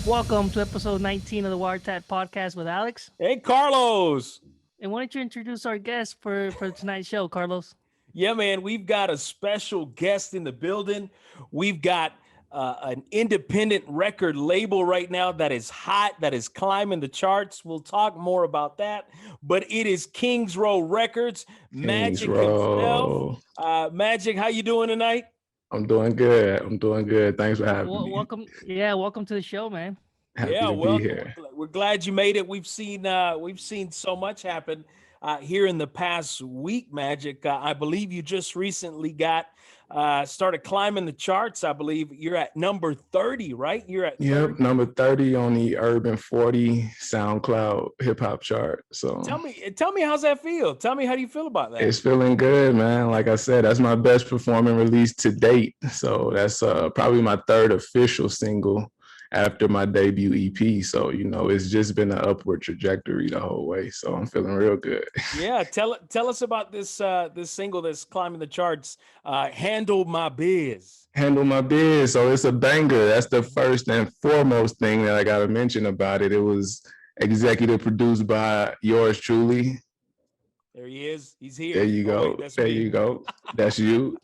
Welcome to episode 19 of the WireTap podcast with Alex. Hey, Carlos. And why don't you introduce our guest for tonight's show, Carlos? Yeah, man, we've got a special guest in the building. We've got an independent record label right now that is hot, that is climbing the charts. We'll talk more about that. But it is Kings Row Records, Magic himself. Magic, how you doing tonight? I'm doing good. Thanks for having me. Welcome to the show, man. Happy to be here. We're glad you made it. We've seen so much happen here in the past week, Magic. I believe you just recently started climbing the charts. I believe you're at number 30, right? You're at 30. Yep, number 30 on the Urban 40 SoundCloud hip hop chart. So tell me how's that feel? Tell me, how do you feel about that? It's feeling good, man. Like I said, that's my best performing release to date. So that's probably my third official single after my debut EP. So, it's just been an upward trajectory the whole way. So I'm feeling real good. Yeah. Tell us about this single that's climbing the charts, Handle My Biz. Handle My Biz. So it's a banger. That's the first and foremost thing that I got to mention about it. It was executive produced by yours truly. There he is. He's here. There you go. You go. That's you.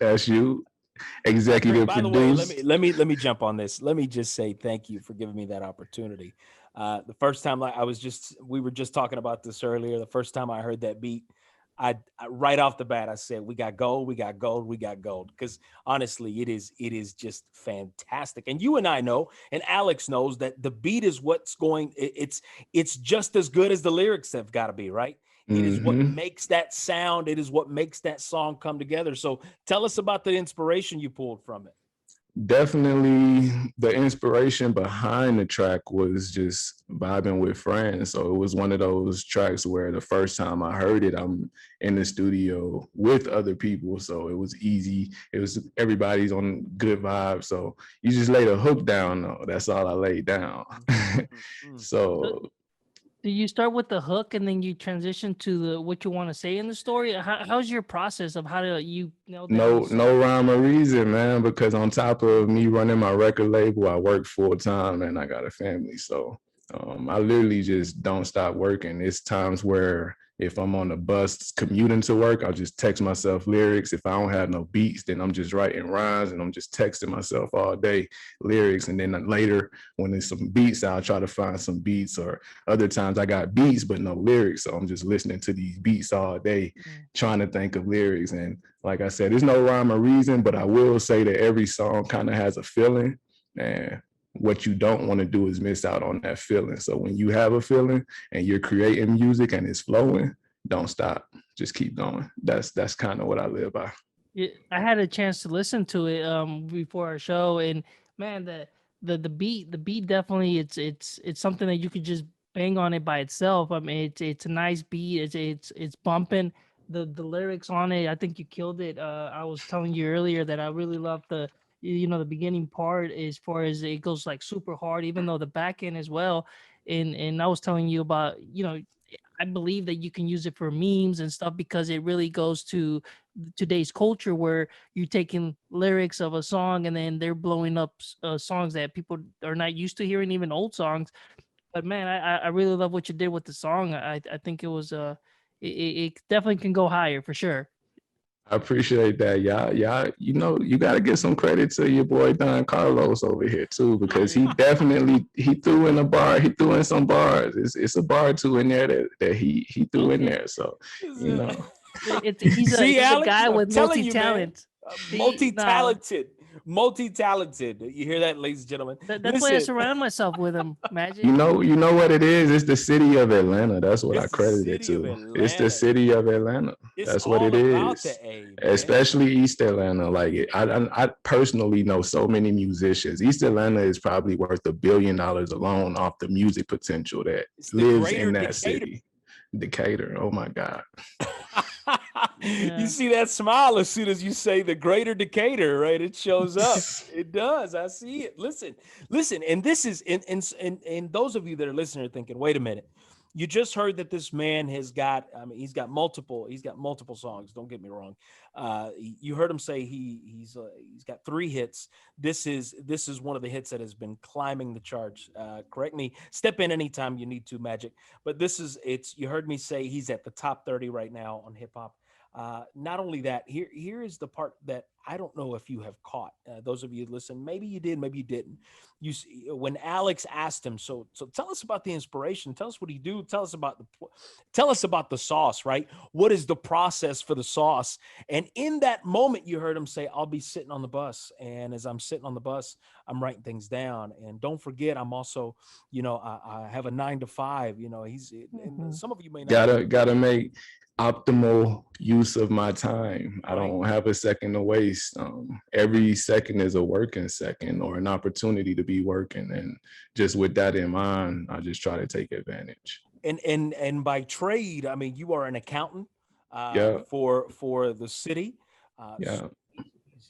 Executive produced. By the way, let me jump on this. Let me just say thank you for giving me that opportunity. The first time we were just talking about this earlier. The first time I heard that beat, I right off the bat I said, we got gold. Because honestly, it is just fantastic. And you and I know, and Alex knows, that the beat is it's just as good as the lyrics have got to be, right? It is what makes that sound. It is what makes that song come together. So tell us about the inspiration you pulled from it. Definitely the inspiration behind the track was just vibing with friends. So it was one of those tracks where the first time I heard it, I'm in the studio with other people. So it was easy. Everybody's on good vibes. So you just lay the hook down though. That's all I laid down. So do you start with the hook and then you transition to what you want to say in the story? How's your process of how do you know? No rhyme or reason, man, because on top of me running my record label, I work full time and I got a family. So I literally just don't stop working. It's times where if I'm on the bus commuting to work, I'll just text myself lyrics. If I don't have no beats, then I'm just writing rhymes and I'm just texting myself all day lyrics. And then later when there's some beats, I'll try to find some beats, or other times I got beats, but no lyrics. So I'm just listening to these beats all day, trying to think of lyrics. And like I said, there's no rhyme or reason, but I will say that every song kind of has a feeling, and what you don't want to do is miss out on that feeling. So when you have a feeling and you're creating music and it's flowing, don't stop. Just keep going. That's kind of what I live by. I had a chance to listen to it before our show, and man, the beat definitely it's something that you could just bang on it by itself. I mean, it's a nice beat. It's bumping. The lyrics on it, I think you killed it. I was telling you earlier that I really love the beginning part as far as it goes like super hard, even though the back end as well. And I was telling you about, I believe that you can use it for memes and stuff because it really goes to today's culture where you're taking lyrics of a song and then they're blowing up songs that people are not used to hearing, even old songs. But man, I really love what you did with the song. I think it was it definitely can go higher for sure. I appreciate that, y'all. You got to give some credit to your boy Don Carlos over here too, because he threw in a bar. He threw in some bars. It's a bar or two in there that he threw in there. So he's a guy with multi-talent. Multi-talented. You hear that, ladies and gentlemen? That's why I surround myself with him. Magic. You know what it is? It's the city of Atlanta. That's what I credit it to. It's the city of Atlanta. That's what it is. Especially East Atlanta. Like I personally know so many musicians. East Atlanta is probably worth $1 billion alone off the music potential that lives in that city. Decatur. Oh my God. Yeah. You see that smile as soon as you say the greater Decatur, right? It shows up. It does. I see it. Listen. And this is, and those of you that are listening are thinking, wait a minute. You just heard that this man has got, I mean, he's got multiple songs. Don't get me wrong. You heard him say he's got 3 hits. This is one of the hits that has been climbing the charts. Correct me, step in anytime you need to, Magic. But you heard me say he's at the top 30 right now on hip hop. Not only that, here is the part that I don't know if you have caught. Those of you listen, maybe you did, maybe you didn't. You see, when Alex asked him, so tell us about the inspiration. Tell us what he do. Tell us about the sauce, right? What is the process for the sauce? And in that moment, you heard him say, "I'll be sitting on the bus, and as I'm sitting on the bus, I'm writing things down. And don't forget, I'm also, I have a 9 to 5. And Mhm. some of you may not know, Gotta make optimal use of my time. I right? don't have a second to waste. Every second is a working second or an opportunity to be working. And just with that in mind, I just try to take advantage. And by trade, I mean you are an accountant Yeah, for the city. yeah.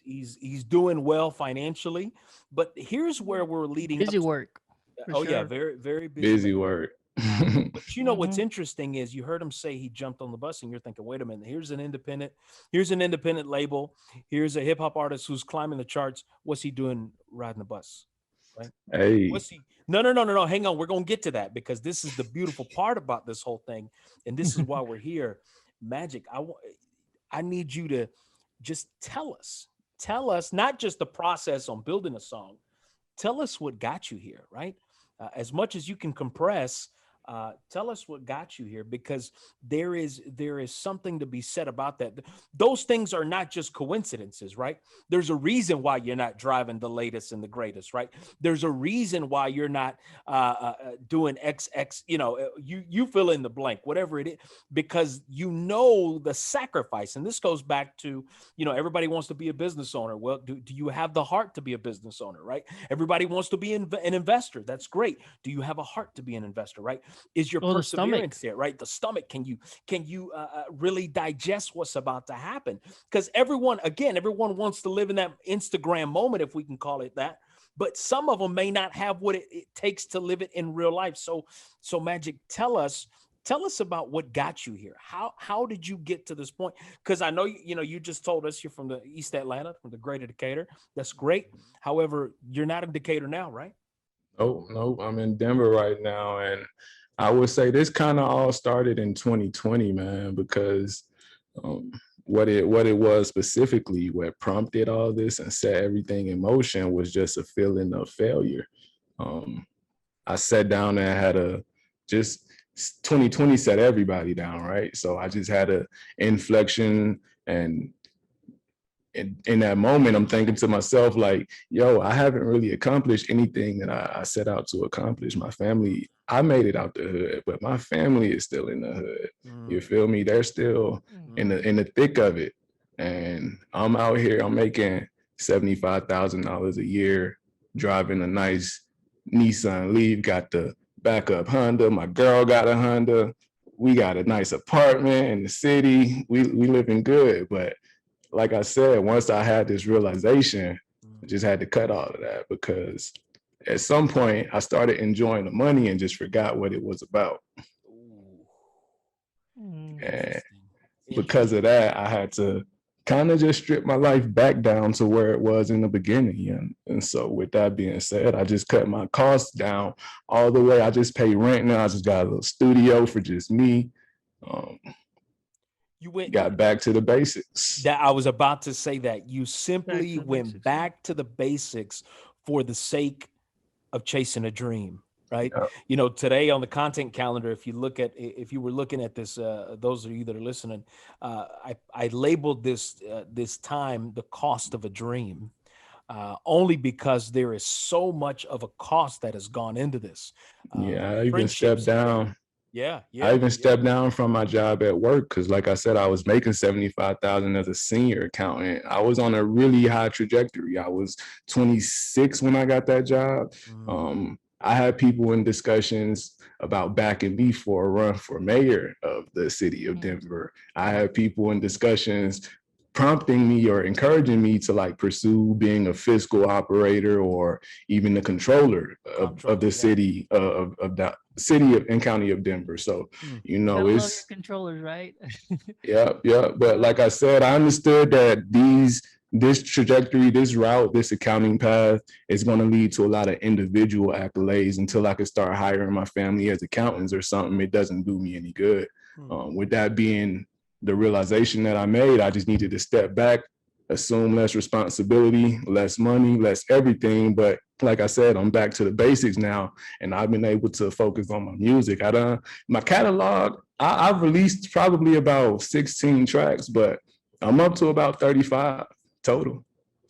He's doing well financially, but here's where we're leading up Busy to. work for Oh yeah, sure. very very busy man. Busy work. But what's Hmm. interesting is you heard him say he jumped on the bus, and you're thinking, wait a minute, here's an independent label, here's a hip hop artist who's climbing the charts. What's he doing riding the bus, right? Hey, What's he? No, no, no, no, no. Hang on, we're gonna get to that because this is the beautiful part about this whole thing, and this is why we're here. Magic, I need you to just tell us not just the process on building a song. Tell us what got you here, right? As much as you can compress, tell us what got you here, because there is something to be said about that. Those things are not just coincidences, right? There's a reason why you're not driving the latest and the greatest, right? There's a reason why you're not doing XX. You fill in the blank, whatever it is, because the sacrifice. And this goes back to, everybody wants to be a business owner. Well, do you have the heart to be a business owner, right? Everybody wants to be an investor. That's great. Do you have a heart to be an investor, right? Is your Oh, the stomach. perseverance there, right? The stomach, can you really digest what's about to happen? Because everyone wants to live in that Instagram moment, if we can call it that, but some of them may not have what it takes to live it in real life. So Magic, tell us about what got you here. How did you get to this point? Because I know you just told us you're from the East Atlanta, from the greater Decatur. That's great. However, you're not in Decatur now, right? no, no, I'm in Denver right now. And I would say this kind of all started in 2020, man, because um, what it was specifically, what prompted all this and set everything in motion was just a feeling of failure. Um, I sat down and had just 2020 set everybody down, right? So I just had a inflection, and in that moment, I'm thinking to myself, like, yo, I haven't really accomplished anything that I set out to accomplish. My family, I made it out the hood, but my family is still in the hood. You Mm, feel me? They're still in Mhm. mm, the thick of it. And I'm out here, I'm making $75,000 a year, driving a nice Nissan Leaf, got the backup Honda. My girl got a Honda. We got a nice apartment in the city. We living good, but like I said, once I had this realization, I mm. just had to cut all of that, because at some point I started enjoying the money and just forgot what it was about. Ooh, Mm. And interesting. because of Interesting. that, I had to kind of just strip my life back down to where it was in the beginning. And so with that being said, I just cut my costs down all the way. I just pay rent now. I just got a little studio for just me. Um, You went got back to the basics. that I was about to say that you Back simply to the went basics. back to the basics for the sake of chasing a dream, right? Yeah, Today on the content calendar, if you were looking at this, those of you that are listening, I labeled this time the cost of a dream, only because there is so much of a cost that has gone into this. yeah, I even stepped Friendships, down. yeah, I yeah, even yeah. stepped down from my job at work because, like I said, I was making 75,000 as a senior accountant. I was on a really high trajectory. I was 26 when I got that job. Mm, I had people in discussions about backing me for a run for mayor of the city of Mm. Denver. I mm, had people in discussions prompting me or encouraging me to like pursue being a fiscal operator or even the controller of the city of the city of and county of Denver. So, you You know, gotta love your it's controllers, right? yeah. But like I said, I understood that this trajectory, this route, this accounting path is going to lead to a lot of individual accolades until I could start hiring my family as accountants or something. It doesn't do me any good. With that being the realization that I made, I just needed to step back, assume less responsibility, less money, less everything. But like I said, I'm back to the basics now, and I've been able to focus on my music. My catalog, I've released probably about 16 tracks, but I'm up to about 35 total.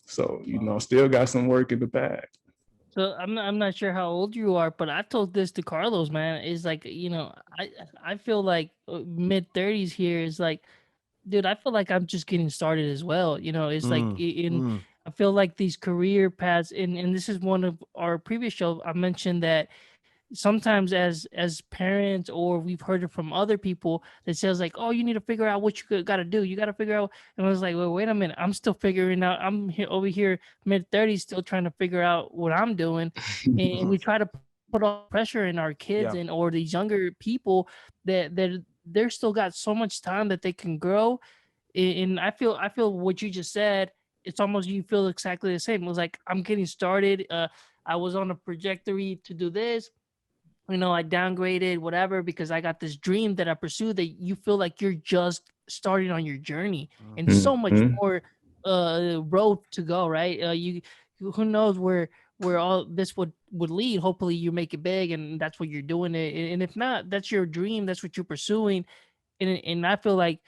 So, you know, still got some work in the bag. So I'm not sure how old you are, but I told this to Carlos, man. Is like, I feel like mid-30s here is like, dude, I feel like I'm just getting started as well. It's like I feel like these career paths, and this is one of our previous show. I mentioned that sometimes as parents, or we've heard it from other people that says like, oh, you need to figure out what you got to do, you got to figure out. And I was like, well, wait a minute, I'm still figuring out. I'm here over here mid-30s still trying to figure out what I'm doing. And we try to put all pressure in our kids and or these younger people that they're still got so much time that they can grow. And I feel what you just said, it's almost, you feel exactly the same. It was like, I'm getting started. I was on a trajectory to do this. I downgraded, whatever, because I got this dream that I pursued. That you feel like you're just starting on your journey, and so much more road to go, right? Who knows where all this would lead. Hopefully you make it big, and that's what you're doing it. And if not, that's your dream, that's what you're pursuing. And I feel like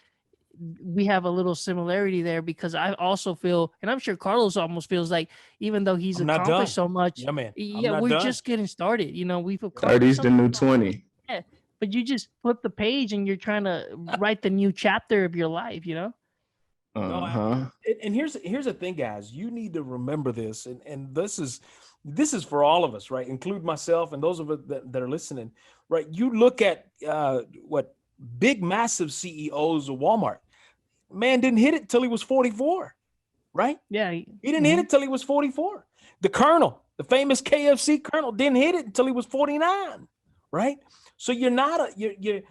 we have a little similarity there, because I also feel, and I'm sure Carlos almost feels like, even though he's I'm not done. accomplished so much, Yeah, man. I'm yeah, not we're done. just getting started. We've 30's accomplished the new something. 20. Yeah, but you just flip the page and you're trying to write the new chapter of your life. No, and here's the thing, guys. You need to remember this, and this is for all of us, right? Include myself and those of us that are listening, right? You look at what big, massive CEOs of Walmart. Man didn't hit it till he was 44, right? Yeah, he didn't hit it till he was 44. The Colonel, the famous KFC Colonel, didn't hit it until he was 49, right? So you're not you.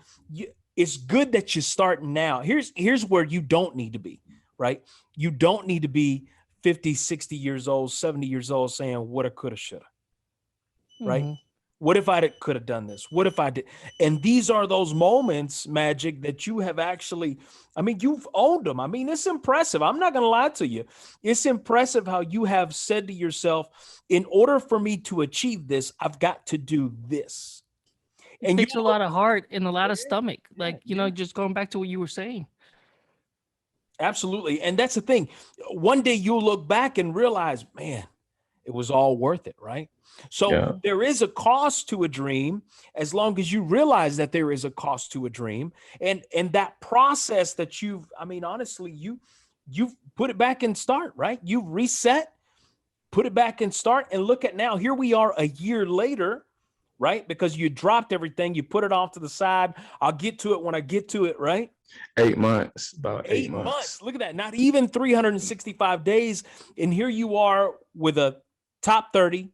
It's good that you start now. Here's where you don't need to be, right? You don't need to be 50, 60 years old, 70 years old saying woulda, coulda, shoulda, right? What if I could have done this? What if I did? And these are those moments, Magic, that you have actually, you've owned them. It's impressive. I'm not going to lie to you. It's impressive how you have said to yourself, in order for me to achieve this, I've got to do this. And it takes a lot of heart and a lot of stomach. Just going back to what you were saying. Absolutely. And that's the thing. One day you'll look back and realize, man, it was all worth it, right? So there is a cost to a dream, as long as you realize that there is a cost to a dream. And that process that honestly, you've put it back and start, right? You've reset, put it back and start, and look at now, here we are a year later, right? Because you dropped everything, you put it off to the side. I'll get to it when I get to it, right? 8 months, about 8 months. Look at that. Not even 365 days. And here you are with a top 30,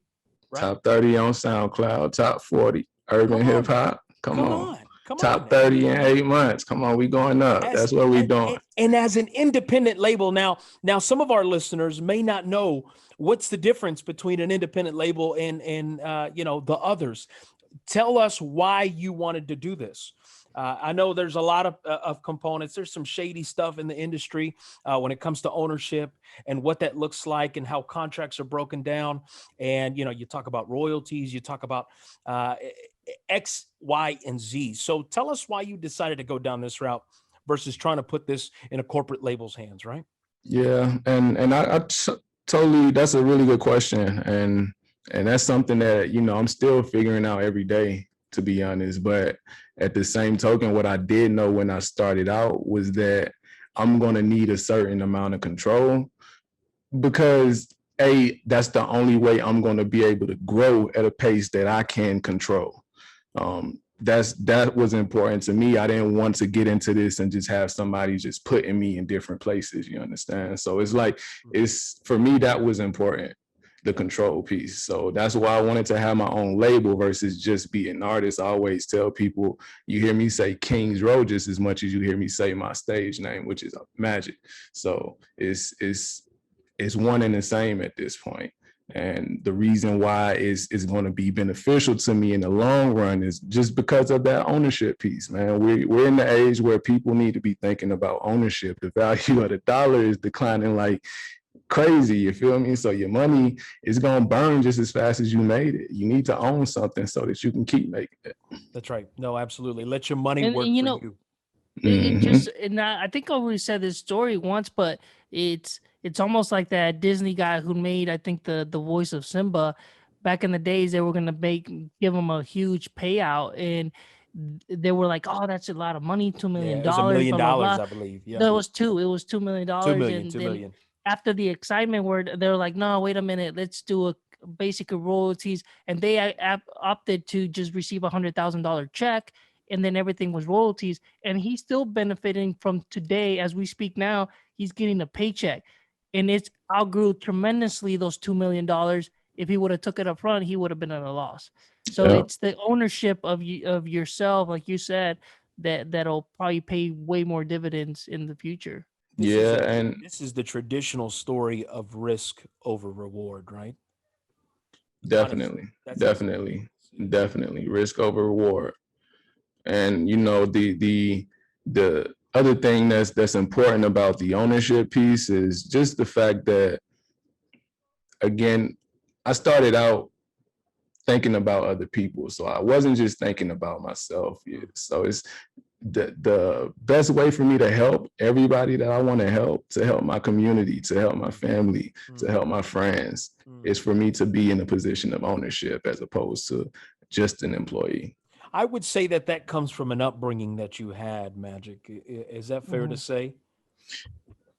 right? Top 30 on SoundCloud, top 40 urban hip hop. Come on. Top 30 in 8 months. Come on, we going up. That's what we doing. And as an independent label, now some of our listeners may not know what's the difference between an independent label and the others. Tell us why you wanted to do this. I know there's a lot of components. There's some shady stuff in the industry when it comes to ownership and what that looks like and how contracts are broken down. And, you talk about royalties, you talk about X, Y, and Z. So tell us why you decided to go down this route versus trying to put this in a corporate label's hands, right? Yeah. And I totally, that's a really good question. And that's something that, I'm still figuring out every day, to be honest. But at the same token, what I did know when I started out was that I'm going to need a certain amount of control, because that's the only way I'm going to be able to grow at a pace that I can control. that was important to me. I didn't want to get into this and just have somebody just putting me in different places, you understand? So it's like, it's for me, that was important, the control piece. So that's why I wanted to have my own label versus just be an artist. I always tell people, you hear me say Kings Row just as much as you hear me say my stage name, which is Magic. So it's one and the same at this point. And the reason why is going to be beneficial to me in the long run is just because of that ownership piece, man. We're in the age where people need to be thinking about ownership. The value of the dollar is declining like crazy, you feel me? So your money is going to burn just as fast as you made it. You need to own something so that you can keep making it. That's right. No, absolutely. Let your money And work you for know, you. it Mhm. just, and I think I already said this story once, but it's almost like that Disney guy who made, I think, the voice of Simba. Back in the days, they were gonna give him a huge payout, and they were like, "Oh, that's a lot of money, $2 Yeah, million it was $1 dollars, million, blah blah blah." I believe. Yeah. No, it was two. It was $2 million, 2 million, and 2 then million. after the excitement, word, they're like, "No, wait a minute, let's do a basic royalties," and they opted to just receive $100,000 check, and then everything was royalties, and he's still benefiting from today as we speak now. He's getting a paycheck, and it's outgrew tremendously those $2 million. If he would have took it up front, he would have been at a loss. So Yeah. it's the ownership of you, of yourself, like you said, that'll probably pay way more dividends in the future. Yeah. And This is the traditional story of risk over reward, right? Honestly, definitely, that's exactly definitely, what this is. definitely risk over reward. And you know, the other thing that's important about the ownership piece is just the fact that, again, I started out thinking about other people. So I wasn't just thinking about myself. Yeah. So it's the best way for me to help everybody that I want to help my community, to help my family, to help my friends, is for me to be in a position of ownership as opposed to just an employee. I would say that that comes from an upbringing that you had, Magic. Is that fair to Mhm. say?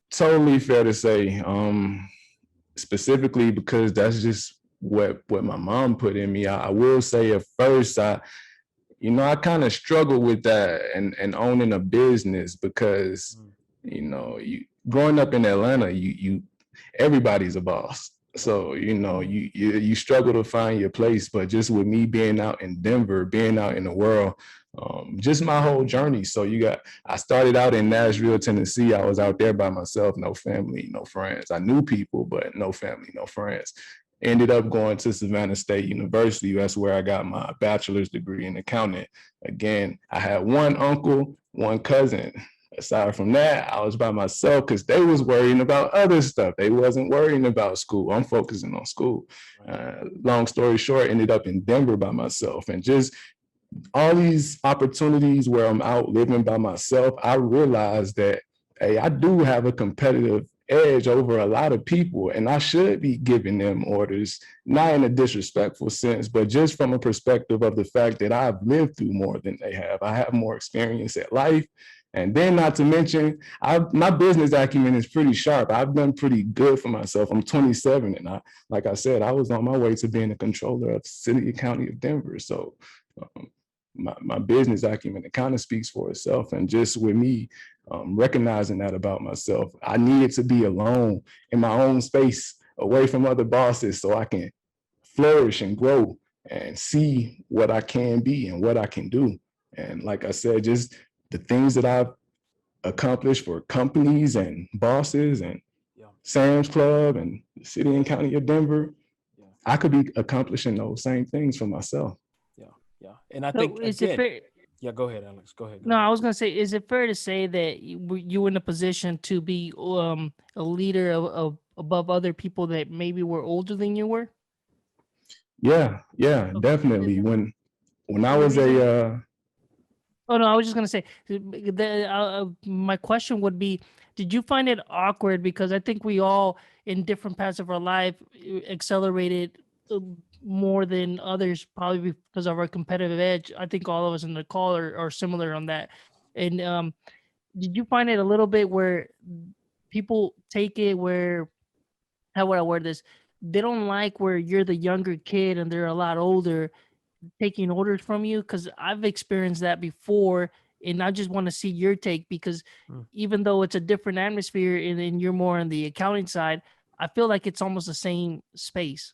Totally fair to say. Specifically because that's just what my mom put in me. I will say at first I kind of struggled with that and owning a business because you growing up in Atlanta, you everybody's a boss. So you struggle to find your place. But just with me being out in Denver, being out in the world, just my whole journey. So I started out in Nashville, Tennessee. I was out there by myself, no family, no friends. I knew people, but no family, no friends. Ended up going to Savannah State University. That's where I got my bachelor's degree in accounting. Again, I had one uncle, one cousin. Aside from that, I was by myself because they was worrying about other stuff. They wasn't worrying about school. I'm focusing on school. Long story short, ended up in Denver by myself, and just all these opportunities where I'm out living by myself, I realized that, hey, I do have a competitive edge over a lot of people, and I should be giving them orders, not in a disrespectful sense, but just from a perspective of the fact that I've lived through more than they have. I have more experience at life. And then, not to mention, my business acumen is pretty sharp. I've done pretty good for myself. I'm 27, and like I said, I was on my way to being a controller of the city and county of Denver. So um, my business acumen, it kind of speaks for itself. And just with me recognizing that about myself, I needed to be alone in my own space, away from other bosses, so I can flourish and grow and see what I can be and what I can do. And like I said, just the things that I've accomplished for companies and bosses and Sam's Club and the city and county of Denver, I could be accomplishing those same things for myself. Yeah. And I So think, is it again, fair? yeah, go ahead, Alex. Go ahead. Go No, ahead. I was gonna say, is it fair to say that you were in a position to be a leader of above other people that maybe were older than you were? Yeah, Okay. definitely. When I And the was reason, a oh no, I was just gonna say, my question would be, did you find it awkward? Because I think we all, in different parts of our life, accelerated uh, more than others, probably because of our competitive edge. I think all of us in the call are similar on that. And did you find it a little bit where people take it where, how would I word this? They don't like where you're the younger kid and they're a lot older. taking orders from you? Because I've experienced that before, and I just want to see your take because Mm. even though it's a different atmosphere and you're more on the accounting side, I feel like it's almost the same space.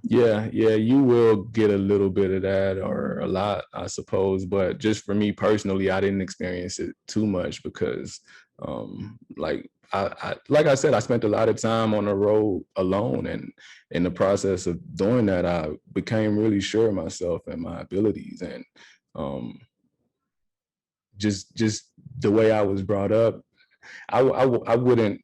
Yeah, yeah, you will get a little bit of that or a lot, I suppose. But just for me personally, I didn't experience it too much because, like like I said, I spent a lot of time on the road alone, and in the process of doing that, I became really sure of myself and my abilities, and um, just the way I was brought up, I wouldn't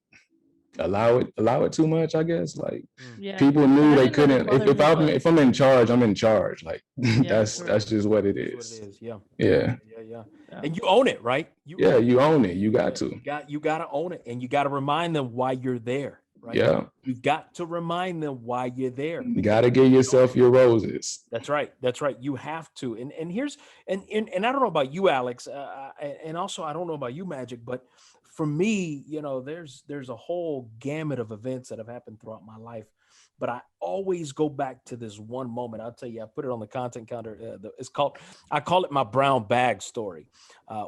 allow it too much, I guess. Like Mm. Yeah, people and knew I they didn't let it couldn't. bother me, but If I'm in charge, I'm in charge. Like yeah, that's correct. just what it That's what it is. is. Yeah. Yeah. Yeah. Yeah. And you own it, right? You Yeah, own it. you own it. You got Yeah, to. you got to own it, and you got to remind them why you're there, right? Yeah. You've got to remind them why you're there You because gotta give yourself your roses. that's right. That's right. You have to. And here's and I don't know about you, Alex, and also I don't know about you, Magic, but for me, there's a whole gamut of events that have happened throughout my life. But I always go back to this one moment. I'll tell you, I put it on the content counter. I call it my brown bag story.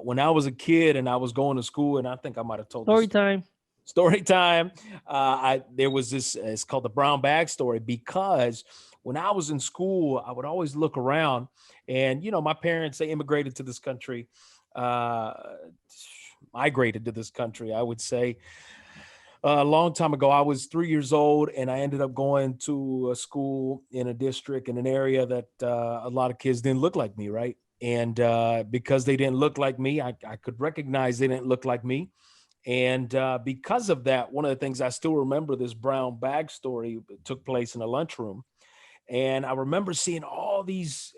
When I was a kid and I was going to school, and I think I might have told this Story time. story time. There was this. It's called the brown bag story because when I was in school, I would always look around, and my parents, they immigrated to this country, uh, migrated to this country. I would say a long time ago. I was 3 years old, and I ended up going to a school in a district in an area that a lot of kids didn't look like me, right? And because they didn't look like me, I could recognize they didn't look like me. And because of that, one of the things I still remember, this brown bag story took place in a lunchroom. And I remember seeing all these,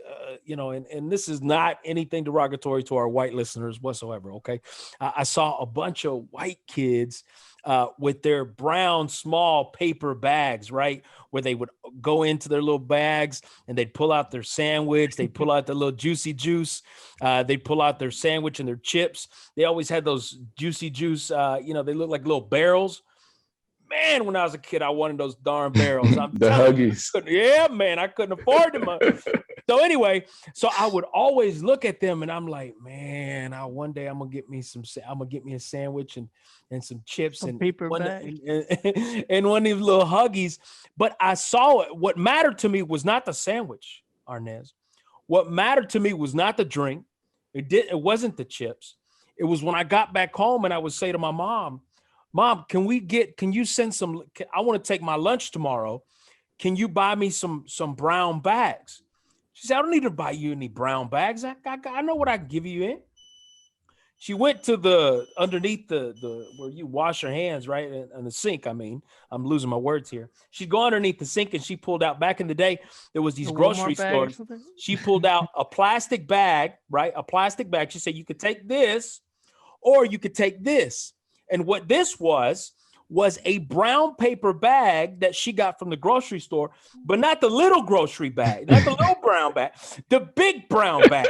and this is not anything derogatory to our white listeners whatsoever. Okay. I saw a bunch of white kids with their brown small paper bags, right? Where they would go into their little bags and they'd pull out their sandwich, they'd pull out the little juicy juice, they'd pull out their sandwich and their chips. They always had those juicy juice, they look like little barrels. Man, when I was a kid, I wanted those darn barrels. I'm The telling you, Huggies. yeah, man, I couldn't afford them. So anyway, so I would always look at them, and I'm like, man, one day I'm gonna get me a sandwich and some chips Some and paper one bag. and one of these little Huggies. But I saw it. What mattered to me was not the sandwich, Arnez. What mattered to me was not the drink. It wasn't the chips. It was when I got back home and I would say to my mom, Mom, can you send some, I want to take my lunch tomorrow. Can you buy me some brown bags? She said, I don't need to buy you any brown bags. I know what I can give you in. She went to the underneath the where you wash your hands, right? And the sink. I mean, I'm losing my words here. She'd go underneath the sink and she pulled out, back in the day, there was these The grocery Walmart bag or stores. something. She pulled out a plastic bag, right? A plastic bag. She said, you could take this or you could take this. And what this was a brown paper bag that she got from the grocery store, but not the little grocery bag, not the little brown bag, the big brown bag.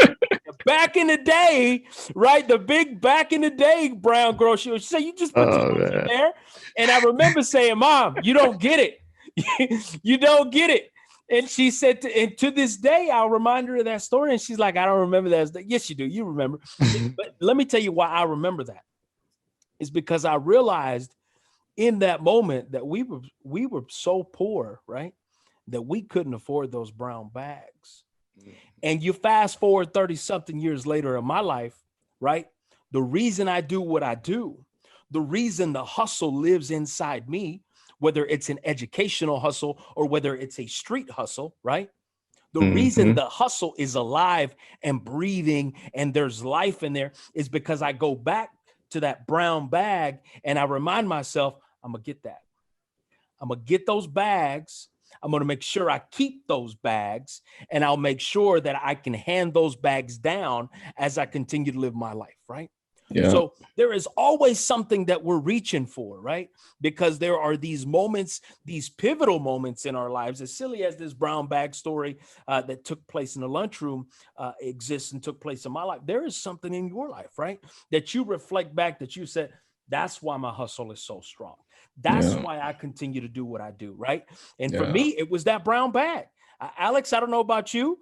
Back in the day, right? The big back in the day brown grocery. She said, you just put your Oh lunch in man. there. And I remember saying, Mom, you don't get it. You don't get it. And she said, and to this day, I'll remind her of that story. And she's like, I don't remember that. Yes, you do. You remember. But let me tell you why I remember that. It's because I realized in that moment that we were so poor, right? That we couldn't afford those brown bags. And you fast forward 30 something years later in my life, right? The reason I do what I do, the reason the hustle lives inside me, whether it's an educational hustle or whether it's a street hustle, right? The reason Mhm. the hustle is alive and breathing and there's life in there is because I go back to that brown bag and I remind myself, I'm going to get that. I'm going to get those bags. I'm going to make sure I keep those bags and I'll make sure that I can hand those bags down as I continue to live my life, right? Yeah. So there is always something that we're reaching for, right? Because there are these moments, these pivotal moments in our lives, as silly as this brown bag story that took place in the lunchroom exists and took place in my life. There is something in your life, right? That you reflect back that you said, that's why my hustle is so strong. That's Yeah. why I continue to do what I do, right? And for Yeah. me, it was that brown bag. Alex, I don't know about you.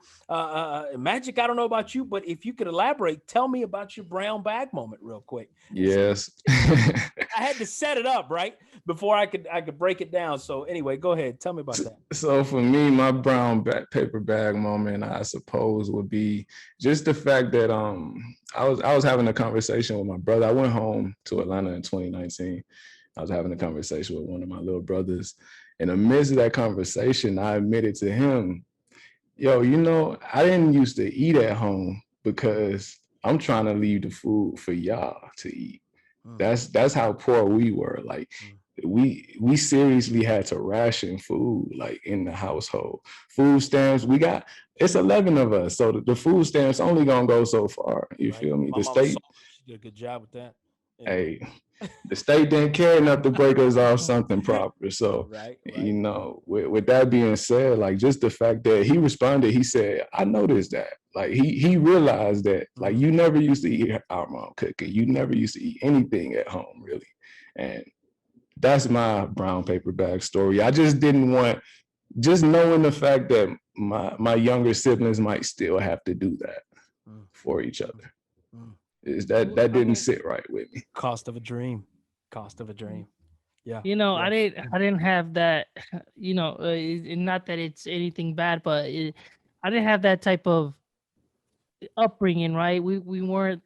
Magic, I don't know about you, but if you could elaborate, tell me about your brown bag moment real quick. Yes. I had to set it up right before I could break it down. So anyway, go ahead. Tell me about that. So for me, my paper bag moment, I suppose, would be just the fact that I was having a conversation with my brother. I went home to Atlanta in 2019. I was having a conversation with one of my little brothers. In the midst of that conversation, I admitted to him, yo, I didn't used to eat at home because I'm trying to leave the food for y'all to eat. That's how poor we were. Like we seriously had to ration food like in the household. Food stamps, it's 11 of us. So the food stamps only gonna go so far. You Right. feel me? My The mama saw state, her. She did a good job with that. Anyway. hey, the state didn't care enough to break us off something proper. So, Right. with that being said, like just the fact that he responded, he said, I noticed that. Like he realized that like you never used to eat our mom cooking. You never used to eat anything at home, really. And that's my brown paper bag story. I just didn't want, just knowing the fact that my younger siblings might still have to do that for each other. Mm. Is that I didn't mean, sit right with me. Cost of a dream. Cost of a dream. Yeah. I Yeah. didn't have that. Not that it's anything bad, but I didn't have that type of upbringing. Right? We weren't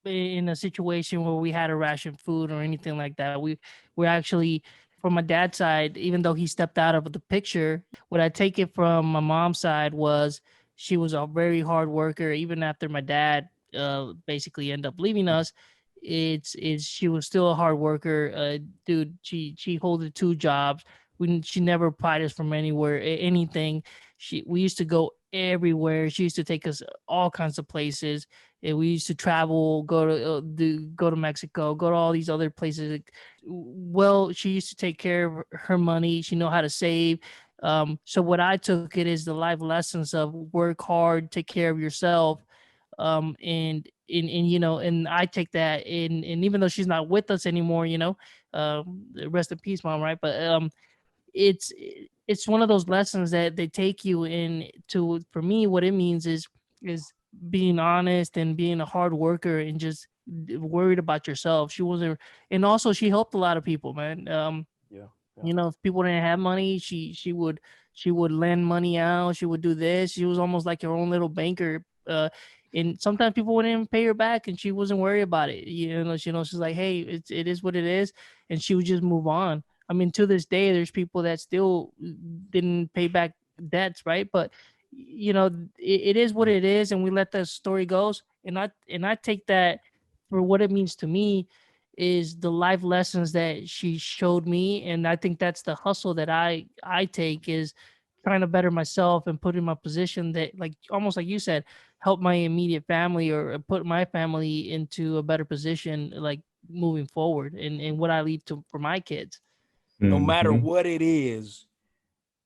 in a situation where we had to ration food or anything like that. We're actually, from my dad's side, even though he stepped out of the picture, what I take it from my mom's side was she was a very hard worker. Even after my dad basically ended up leaving us, it's she was still a hard worker. Dude, she holded two jobs. She never pried us from anything. We used to go everywhere. She used to take us all kinds of places. And we used to travel, go to Mexico, go to all these other places. Well, she used to take care of her money. She know how to save. So what I took it is the life lessons of work hard, take care of yourself. And I take that in, and even though she's not with us anymore, rest in peace, mom, right? But it's it's one of those lessons that they take you in to. For me, what it means is being honest and being a hard worker and just worried about yourself. She wasn't, and also she helped a lot of people, man. Yeah. If people didn't have money, she would lend money out. She would do this. She was almost like her own little banker. And sometimes people wouldn't even pay her back, and she wasn't worried about it. She's like, hey, it is what it is, and she would just move on. I mean, to this day, there's people that still didn't pay back debts, right? But it is what it is, and we let the story goes. And I take that for what it means to me is the life lessons that she showed me, and I think that's the hustle that I take is trying to better myself and put in my position that, like, almost like you said, help my immediate family or put my family into a better position, like moving forward, and what I leave to for my kids. No matter Mhm. what it is,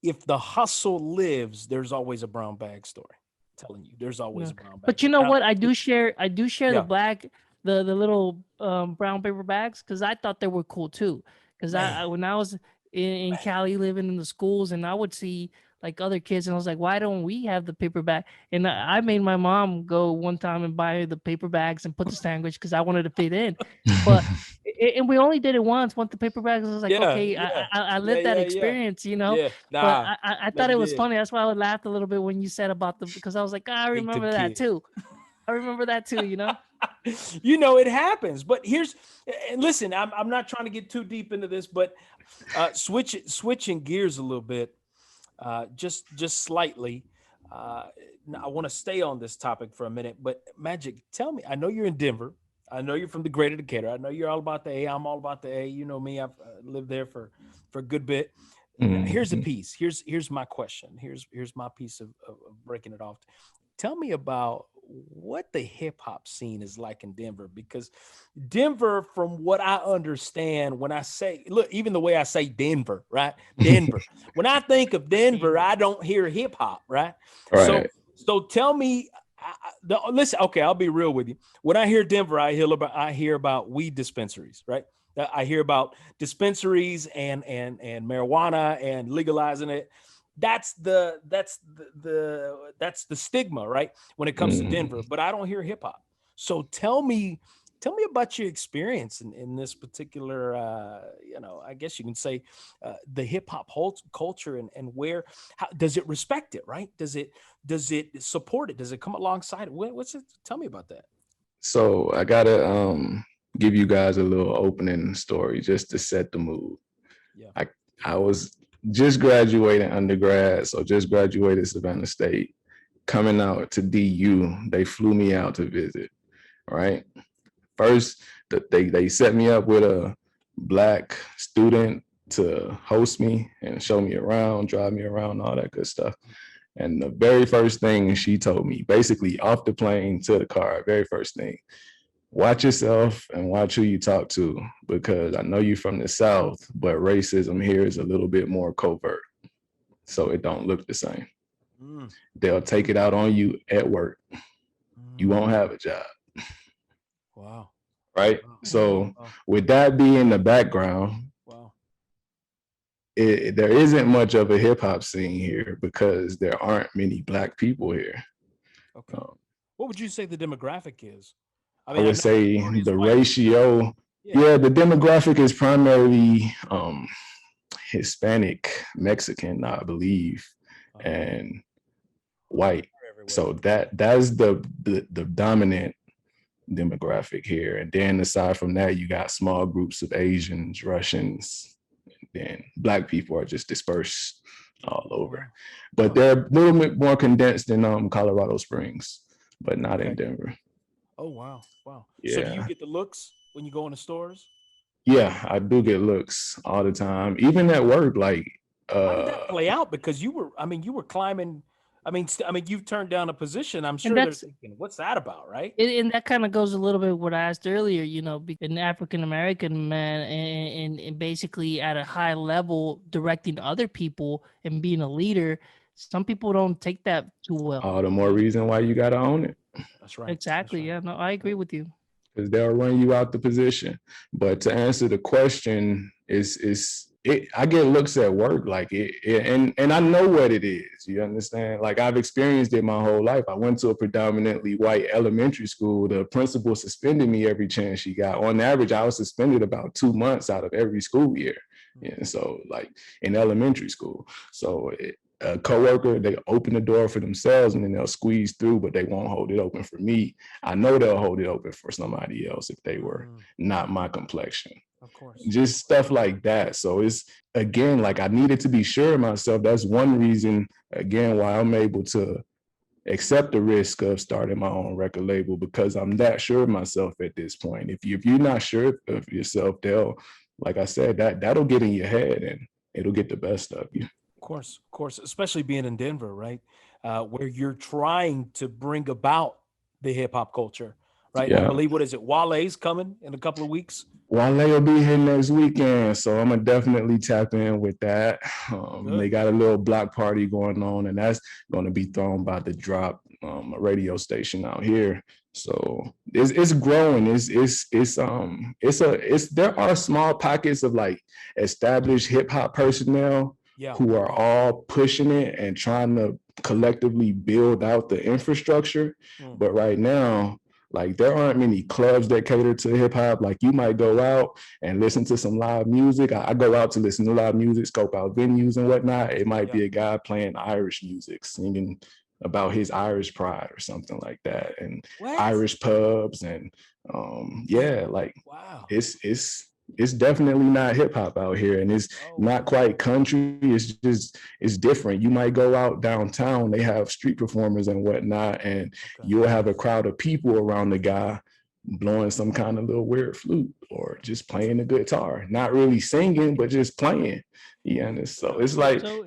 if the hustle lives, there's always a brown bag story. I'm telling you, there's always Yeah. a brown bag But you story. know what? I do share the Yeah, black the little brown paper bags because I thought they were cool too. Because man, when I was in man. Cali living in the schools, and I would see like other kids, and I was like, why don't we have the paper bag? And I made my mom go one time and buy the paper bags and put the sandwich because I wanted to fit in. But and we only did it once the paper bags. I was like, Yeah, okay, yeah, I yeah, lived that yeah, yeah, experience. yeah. But Nah, I thought never it was did. funny. That's why I laughed a little bit when you said about because I was like, I Hate them remember that kids. too. I remember that too. It happens. But and listen, I'm not trying to get too deep into this, but switching gears a little bit, just slightly. Now I want to stay on this topic for a minute, but Magic, tell me. I know you're in Denver. I know you're from the greater Decatur. I know you're all about the A. I'm all about the A. You know me. I've lived there for a good bit. Now, here's a Mhm. piece. Here's my question. Here's my piece of breaking it off. Tell me about what the hip hop scene is like in Denver, because Denver, from what I understand, when I say, look, even the way I say Denver, right? Denver. When I think of Denver, Denver. I don't hear hip hop, right? So, Right. so tell me, listen. Okay, I'll be real with you. When I hear Denver, I hear about weed dispensaries, right? I hear about dispensaries and marijuana and legalizing it. That's the stigma, right? When it comes to Mhm. Denver, but I don't hear hip hop. So tell me about your experience in this particular, I guess you can say, the hip hop culture, and where, how does it respect it, right? Does it support it? Does it come alongside it? What's it? Tell me about that. So I gotta give you guys a little opening story just to set the mood. Yeah. I I was just graduating undergrad, so just graduated Savannah State. Coming out to DU, they flew me out to visit. Right, first they set me up with a black student to host me and show me around, drive me around, all that good stuff. And the very first thing she told me, basically off the plane to the car, very first thing, watch yourself and watch who you talk to, because I know you're from the South, but racism here is a little bit more covert. So it don't look the same. Mm, They'll take it out on you at work. You won't mm, have a job, wow. right? Wow. Mhm. So Wow. with that being the background, Wow. there isn't much of a hip hop scene here because there aren't many black people here. Okay. Um, What would you say the demographic is? I I mean, I would know the say majority is the white. ratio, Yeah. yeah, the demographic is primarily Hispanic, Mexican, I believe, Uh-huh. and white. They're everywhere. So that's the dominant demographic here. And then aside from that, you got small groups of Asians, Russians, then black people are just dispersed all Oh over. wow. But Wow. they're a little bit more condensed in Colorado Springs, but not in Okay. Denver. Oh wow. Wow. So do you Yeah. get the looks when you go in the stores? Yeah, I do get looks all the time. Even at work, like How did that uh play out? Because you were climbing. I mean, you've turned down a position. I'm And sure they're that's thinking, "What's that about?" Right? and that kind of goes a little bit with what I asked earlier. An African American man, and basically at a high level, directing other people and being a leader. Some people don't take that too well. all the more reason why you gotta own it. That's right. That's Exactly. right. Yeah. No, I Yeah. agree with you. Because they'll run you out the position. But to answer the question, is it? I get looks at work like and I know what it is. You understand? Like I've experienced it my whole life. I went to a predominantly white elementary school. The principal suspended me every chance she got. On average, I was suspended about 2 months out of every school year. Mm. Yeah, so like in elementary school. So a coworker, they open the door for themselves and then they'll squeeze through, but they won't hold it open for me. I know they'll hold it open for somebody else if they were Mm. not my complexion. Of course. Just stuff like that. So it's again like I needed to be sure of myself. That's one reason again why I'm able to accept the risk of starting my own record label, because I'm that sure of myself at this point. If you're not sure of yourself, they'll, like I said, that'll get in your head and it'll get the best of you. Of course, especially being in Denver, right, where you're trying to bring about the hip hop culture, right? I Yeah. believe what is it? Wale's coming in a couple of weeks. Wale will be here next weekend, so I'm gonna definitely tap in with that. They Good. got a little block party going on, and that's going to be thrown by the Drop, a radio station out here. So it's growing. It's there are small pockets of like established hip hop personnel Yeah. who are Yeah. all pushing it and trying to collectively build out the infrastructure. Mm. But right now, like there aren't many clubs that cater to hip hop. Like you might go out and listen to some live music. I go out to listen to live music, scope out venues and whatnot. It might Yeah. be a guy playing Irish music, singing about his Irish pride or something like that, and What? Irish pubs and yeah, like Wow. it's definitely not hip hop out here, and it's Oh not wow. quite country. It's different. You might go out downtown, they have street performers and whatnot, and Okay. you'll have a crowd of people around the guy blowing some kind of little weird flute or just playing the guitar, not really singing, but just playing. Yeah, and so it's like So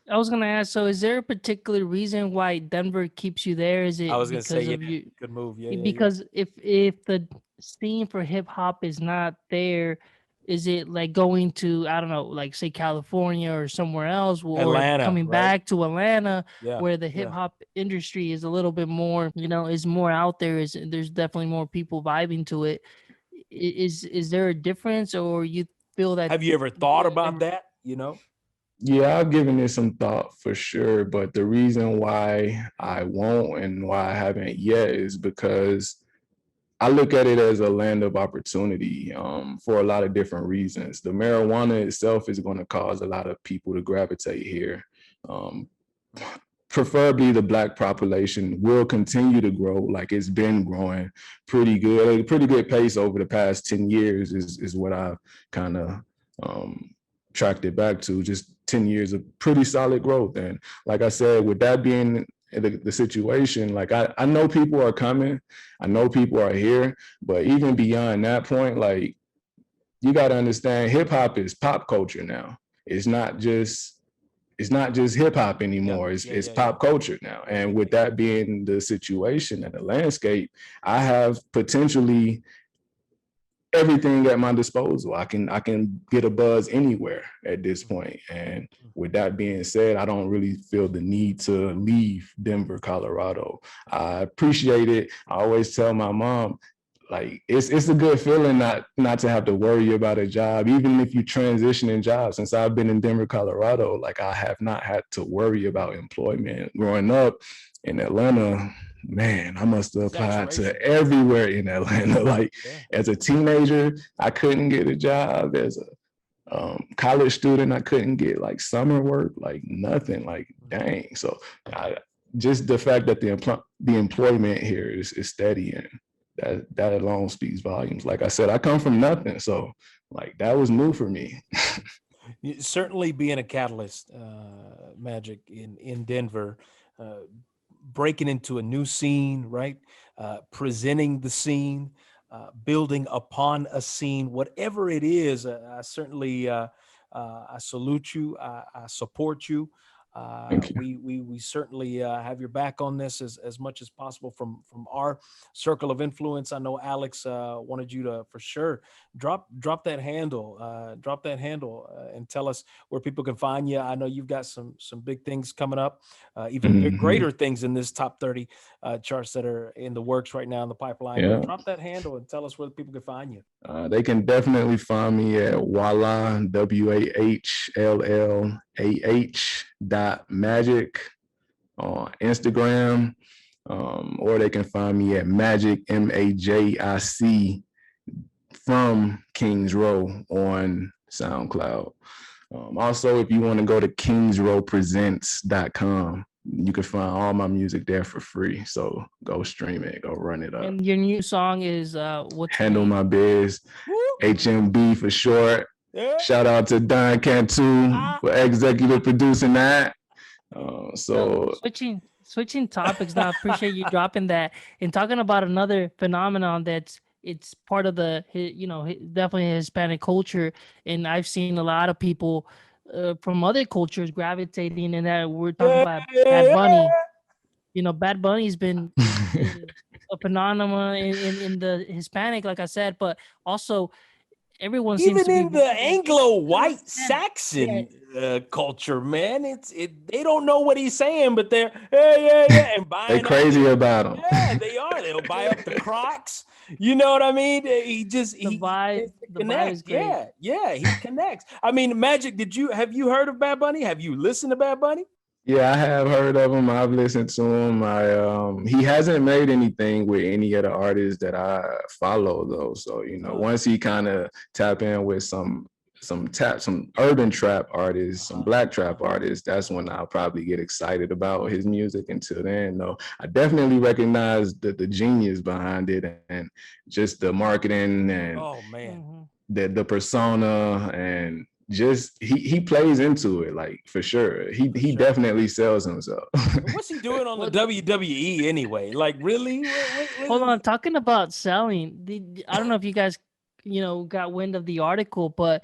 I was gonna ask. So is there a particular reason why Denver keeps you there? Is I it was gonna say, because yeah, of you? good move. Yeah, yeah, yeah. Because if the scene for hip hop is not there, is it like going to, I don't know, like say California or somewhere else, or Atlanta, coming right? back to Atlanta Yeah, where the hip yeah. hop industry is a little bit more, is more out there, is there's definitely more people vibing to it. is there a difference, or you feel that Have you ever thought about that? You know? Yeah, I've given it some thought for sure, but the reason why I won't and why I haven't yet is because I look at it as a land of opportunity for a lot of different reasons. The marijuana itself is going to cause a lot of people to gravitate here. Um, Preferably, the Black population will continue to grow like it's been growing pretty good, at a pretty good pace over the past 10 years is what I've kind of tracked it back to. Just 10 years of pretty solid growth. And like I said, with that being the situation, like I know people are coming, I know people are here, but even beyond that point, like you got to understand, hip hop is pop culture now. It's not just hip hop anymore. It's pop culture now. And with that being the situation and the landscape, I have potentially everything at my disposal. I can get a buzz anywhere at this point. And with that being said, I don't really feel the need to leave Denver, Colorado. I appreciate it. I always tell my mom, like it's a good feeling not to have to worry about a job, even if you transition in jobs. Since I've been in Denver, Colorado, like I have not had to worry about employment. Growing up in Atlanta, man, I must have applied to everywhere in Atlanta. Like as a teenager, I couldn't get a job. As a college student, I couldn't get like summer work, like nothing. Like dang. So just the fact that the employment here is steady, and that alone speaks volumes. Like I said, I come from nothing, so like that was new for me. Certainly being a catalyst, Magic, in Denver, breaking into a new scene, right? Presenting the scene, building upon a scene, whatever it is. I certainly I salute you. I support you. We certainly have your back on this as much as possible from our circle of influence. I know Alex wanted you to for sure drop that handle, and tell us where people can find you. I know you've got some big things coming up, even greater things in this top 30 charts that are in the works right now in the pipeline. Yeah. But drop that handle and tell us where people can find you. They can definitely find me at Wahlah, WAHLLAH.magic on Instagram, or they can find me at Magic, MAJIC, from Kings Row on SoundCloud. Also, if you want to go to kingsrowpresents.com, you can find all my music there for free. So go stream it, go run it up. And your new song is what's Handle My Biz, HMB for short. Yeah. Shout out to Don Cantu for executive producing that. So switching topics now. I appreciate you dropping that and talking about another phenomenon it's part of the definitely Hispanic culture, and I've seen a lot of people from other cultures gravitating in that. We're talking about Bad Bunny. Bad Bunny's been a phenomenon in the Hispanic, like I said, but also everyone even seems to in the Anglo-white Saxon culture, man. They don't know what he's saying, but they're and buying. They're crazy about him. Yeah, they are. They'll buy up the Crocs. You know what I mean? He vibe is great. Yeah, he connects. I mean, Magic, have you heard of Bad Bunny? Have you listened to Bad Bunny? Yeah, I have heard of him. I've listened to him. He hasn't made anything with any of the artists that I follow though. So, once he kind of tap in with some urban trap artists, some black trap artists, that's when I'll probably get excited about his music. Until then, though, I definitely recognize the genius behind it and just the marketing and the persona, and just he plays into it, like for sure. He definitely sells himself. What's he doing on the WWE anyway? Like really? Hold on, talking about selling. I don't know if you guys got wind of the article, but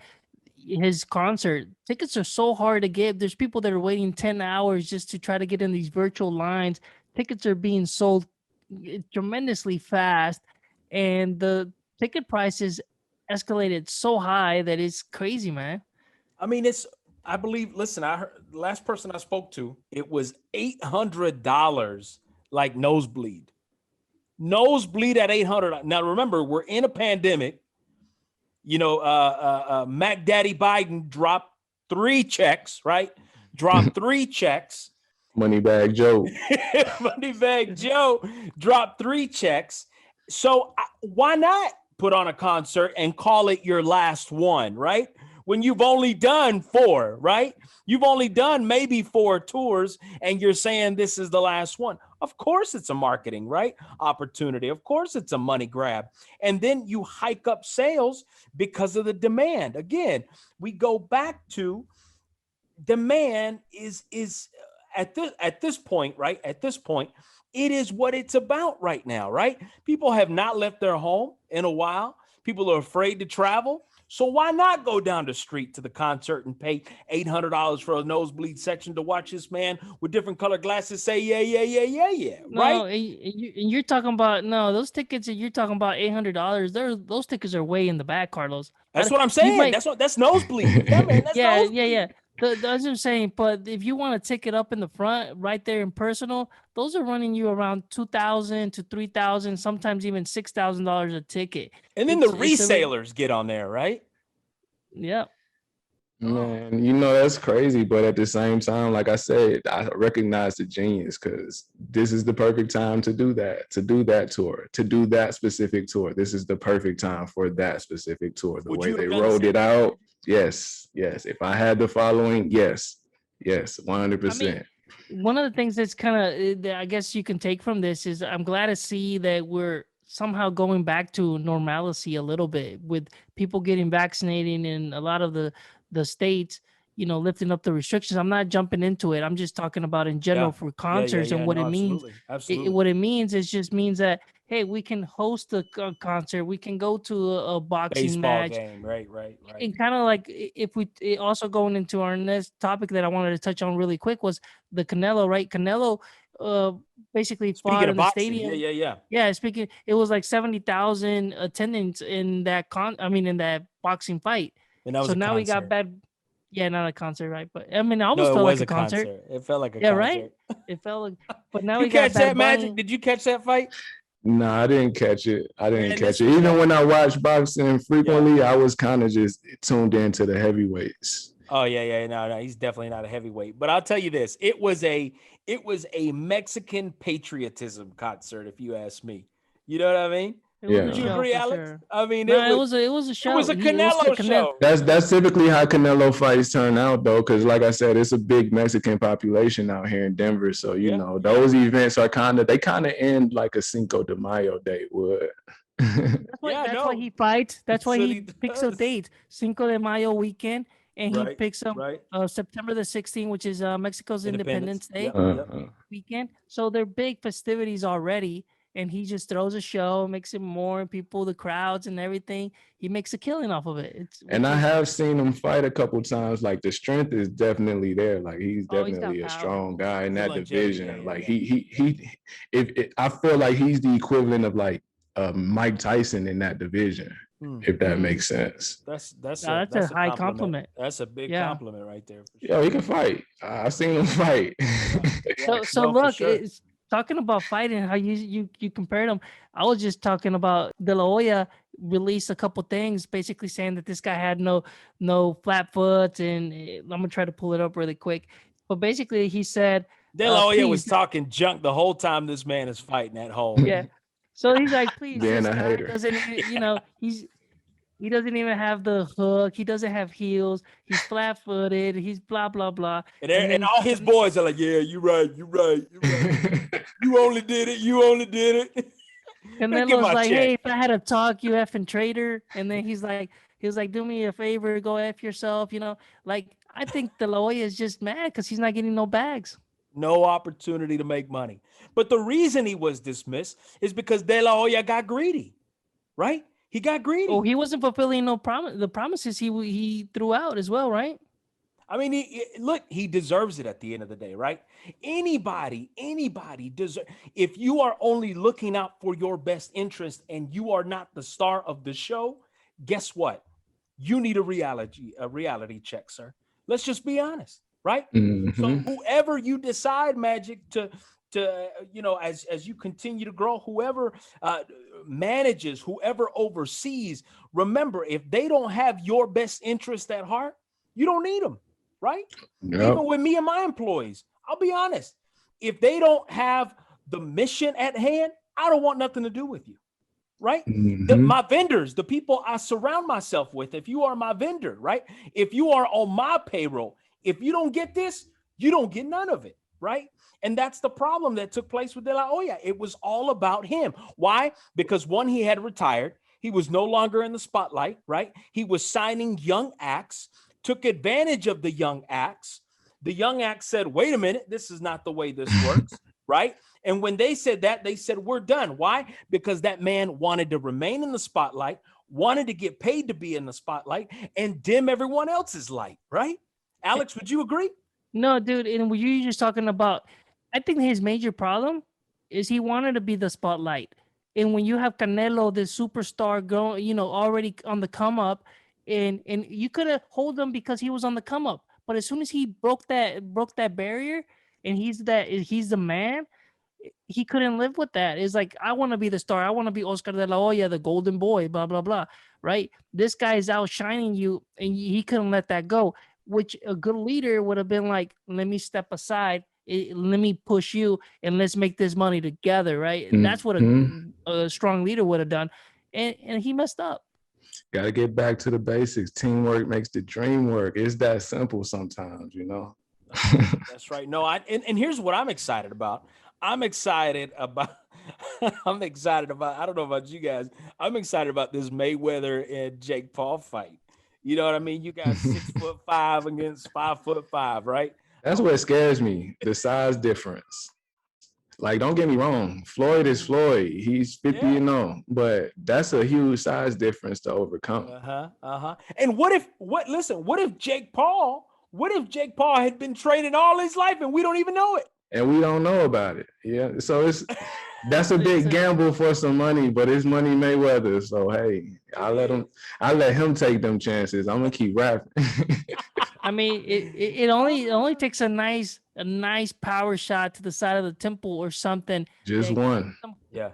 his concert tickets are so hard to get. There's people that are waiting 10 hours just to try to get in these virtual lines. Tickets are being sold tremendously fast, and the ticket prices escalated so high that it's crazy, man. I mean, I believe, listen, I heard the last person I spoke to, it was $800, like nosebleed at $800. Now remember, we're in a pandemic. Mac Daddy Biden dropped 3 checks, right? Dropped 3 checks. Moneybag Joe. Moneybag Joe dropped 3 checks. So why not put on a concert and call it your last one, right? When you've only done 4, right? You've only done maybe 4 tours and you're saying this is the last one. Of course it's a marketing, right? Opportunity. Of course it's a money grab. And then you hike up sales because of the demand. Again, we go back to demand is at this point, right? At this point, it is what it's about right now, right? People have not left their home in a while. People are afraid to travel. So why not go down the street to the concert and pay $800 for a nosebleed section to watch this man with different colored glasses say, yeah, yeah, yeah, yeah, yeah, right? No, and you're talking about those tickets that you're talking about $800. Those tickets are way in the back, Carlos. That's what I'm saying. That's nosebleed. Yeah, man, that's nosebleed. Yeah. That's what I'm saying. But if you want a ticket up in the front, right there in personal, those are running you around $2,000 to $3,000, sometimes even $6,000 a ticket. And then the resellers get on there, right? Yeah. Man, that's crazy. But at the same time, like I said, I recognize the genius because this is the perfect time to do that tour, to do that specific tour. This is the perfect time for that specific tour. The way they rolled it out. Yes. If I had the following, yes, 100%. One of the things that's kind of, I guess you can take from this is I'm glad to see that we're somehow going back to normalcy a little bit with people getting vaccinated in a lot of the states, lifting up the restrictions. I'm not jumping into it. I'm just talking about in general for concerts and what it means. Absolutely. What it means is just means that, hey, we can host a concert. We can go to a boxing baseball match. game. Right. And kind of like if we also going into our next topic that I wanted to touch on really quick was the Canelo, right? Canelo basically fought in the stadium. Yeah, speaking, it was like 70,000 attendance in that in that boxing fight. And that was so now concert. we got bad. Yeah, not a concert, right? But I mean, it almost no, it felt was like a concert. It felt like a yeah, concert. Right. It felt like. But now you we got catch that Magic? Did you catch that fight? No, I didn't catch it. Even when I watched boxing frequently, I was kind of just tuned into the heavyweights. Oh yeah. No, he's definitely not a heavyweight. But I'll tell you this: it was a Mexican patriotism concert, if you ask me. You know what I mean? Would you agree, Alex? Sure. I mean, it was a show. It was a Canelo show. That's typically how Canelo fights turn out, though, because like I said, it's a big Mexican population out here in Denver. So those events are kind of end like a Cinco de Mayo day would. That's why he fights. That's why he picks a date, Cinco de Mayo weekend, and he picks up September the 16th, which is Mexico's Independence Day weekend. So they're big festivities already. And he just throws a show, makes it more people, the crowds and everything. He makes a killing off of it. I have seen him fight a couple times. Like the strength is definitely there. Like he's definitely a strong guy in that division. Like I feel like he's the equivalent of like Mike Tyson in that division. If that makes sense. That's a high compliment. That's a big compliment right there. Yeah, he can fight. I've seen him fight. So look, it's talking about fighting, how you compared them. I was just talking about De La Hoya released a couple things, basically saying that this guy had no flat foot, and I'm gonna try to pull it up really quick. But basically, he said De La Hoya was talking junk the whole time this man is fighting at home. Yeah. So he's like, please, being this a guy hater. doesn't, he doesn't even have the hook. He doesn't have heels. He's flat-footed. He's blah blah blah. And all his boys are like, yeah, you're right. You only did it. And then was like, hey, if I had a talk, you effing traitor. And then he was like, do me a favor, go F yourself. Like I think De La Hoya is just mad because he's not getting no bags. No opportunity to make money. But the reason he was dismissed is because De La Hoya got greedy, right? He got greedy. Oh, he wasn't fulfilling the promises he threw out as well, right? I mean, he deserves it at the end of the day, right? Anybody deserves. If you are only looking out for your best interest and you are not the star of the show, guess what? You need a reality check, sir. Let's just be honest, right? Mm-hmm. So whoever you decide, Magic, to as you continue to grow, whoever manages, whoever oversees, remember, if they don't have your best interest at heart, you don't need them, right? Yep. Even with me and my employees, I'll be honest, if they don't have the mission at hand, I don't want nothing to do with you, right? Hmm. My vendors, the people I surround myself with, if you are my vendor, right? If you are on my payroll, if you don't get this, you don't get none of it, right? And that's the problem that took place with De La Hoya. It was all about him. Why? Because one, he had retired. He was no longer in the spotlight, right? He was signing young acts, took advantage of the young acts. The young acts said, wait a minute, this is not the way this works, right? And when they said that, they said, we're done. Why? Because that man wanted to remain in the spotlight, wanted to get paid to be in the spotlight, and dim everyone else's light, right? Alex, would you agree? No, dude, and what you're just talking about, I think his major problem is he wanted to be the spotlight. And when you have Canelo, this superstar going, already on the come up, and you could have hold him because he was on the come up. But as soon as he broke that barrier, and he's the man, he couldn't live with that. It's like, I want to be the star. I want to be Oscar de la Hoya, the golden boy, blah, blah, blah. Right? This guy is outshining you, and he couldn't let that go, which a good leader would have been like, let me step aside. Let me push you, and let's make this money together. Right? That's what Hmm. a strong leader would have done. And he messed up. Got to get back to the basics. Teamwork makes the dream work. It's that simple sometimes, you know. That's right. No, and here's what I'm excited about. I'm excited about I'm excited about, I don't know about you guys. I'm excited about this Mayweather and Jake Paul fight. You know what I mean? You got 6'5" against 5'5", right? That's what scares me, the size difference. Like, don't get me wrong, Floyd is Floyd. He's 50 Yeah. and 0, but that's a huge size difference to overcome. And what if Jake Paul had been training all his life and we don't even know it? And we don't know about it. Yeah. So that's a It's big gamble for some money, but it's Money Mayweather. So hey, I let him take them chances. I'm gonna keep rapping. I mean, it only takes a nice power shot to the side of the temple or something Just that one. Yeah.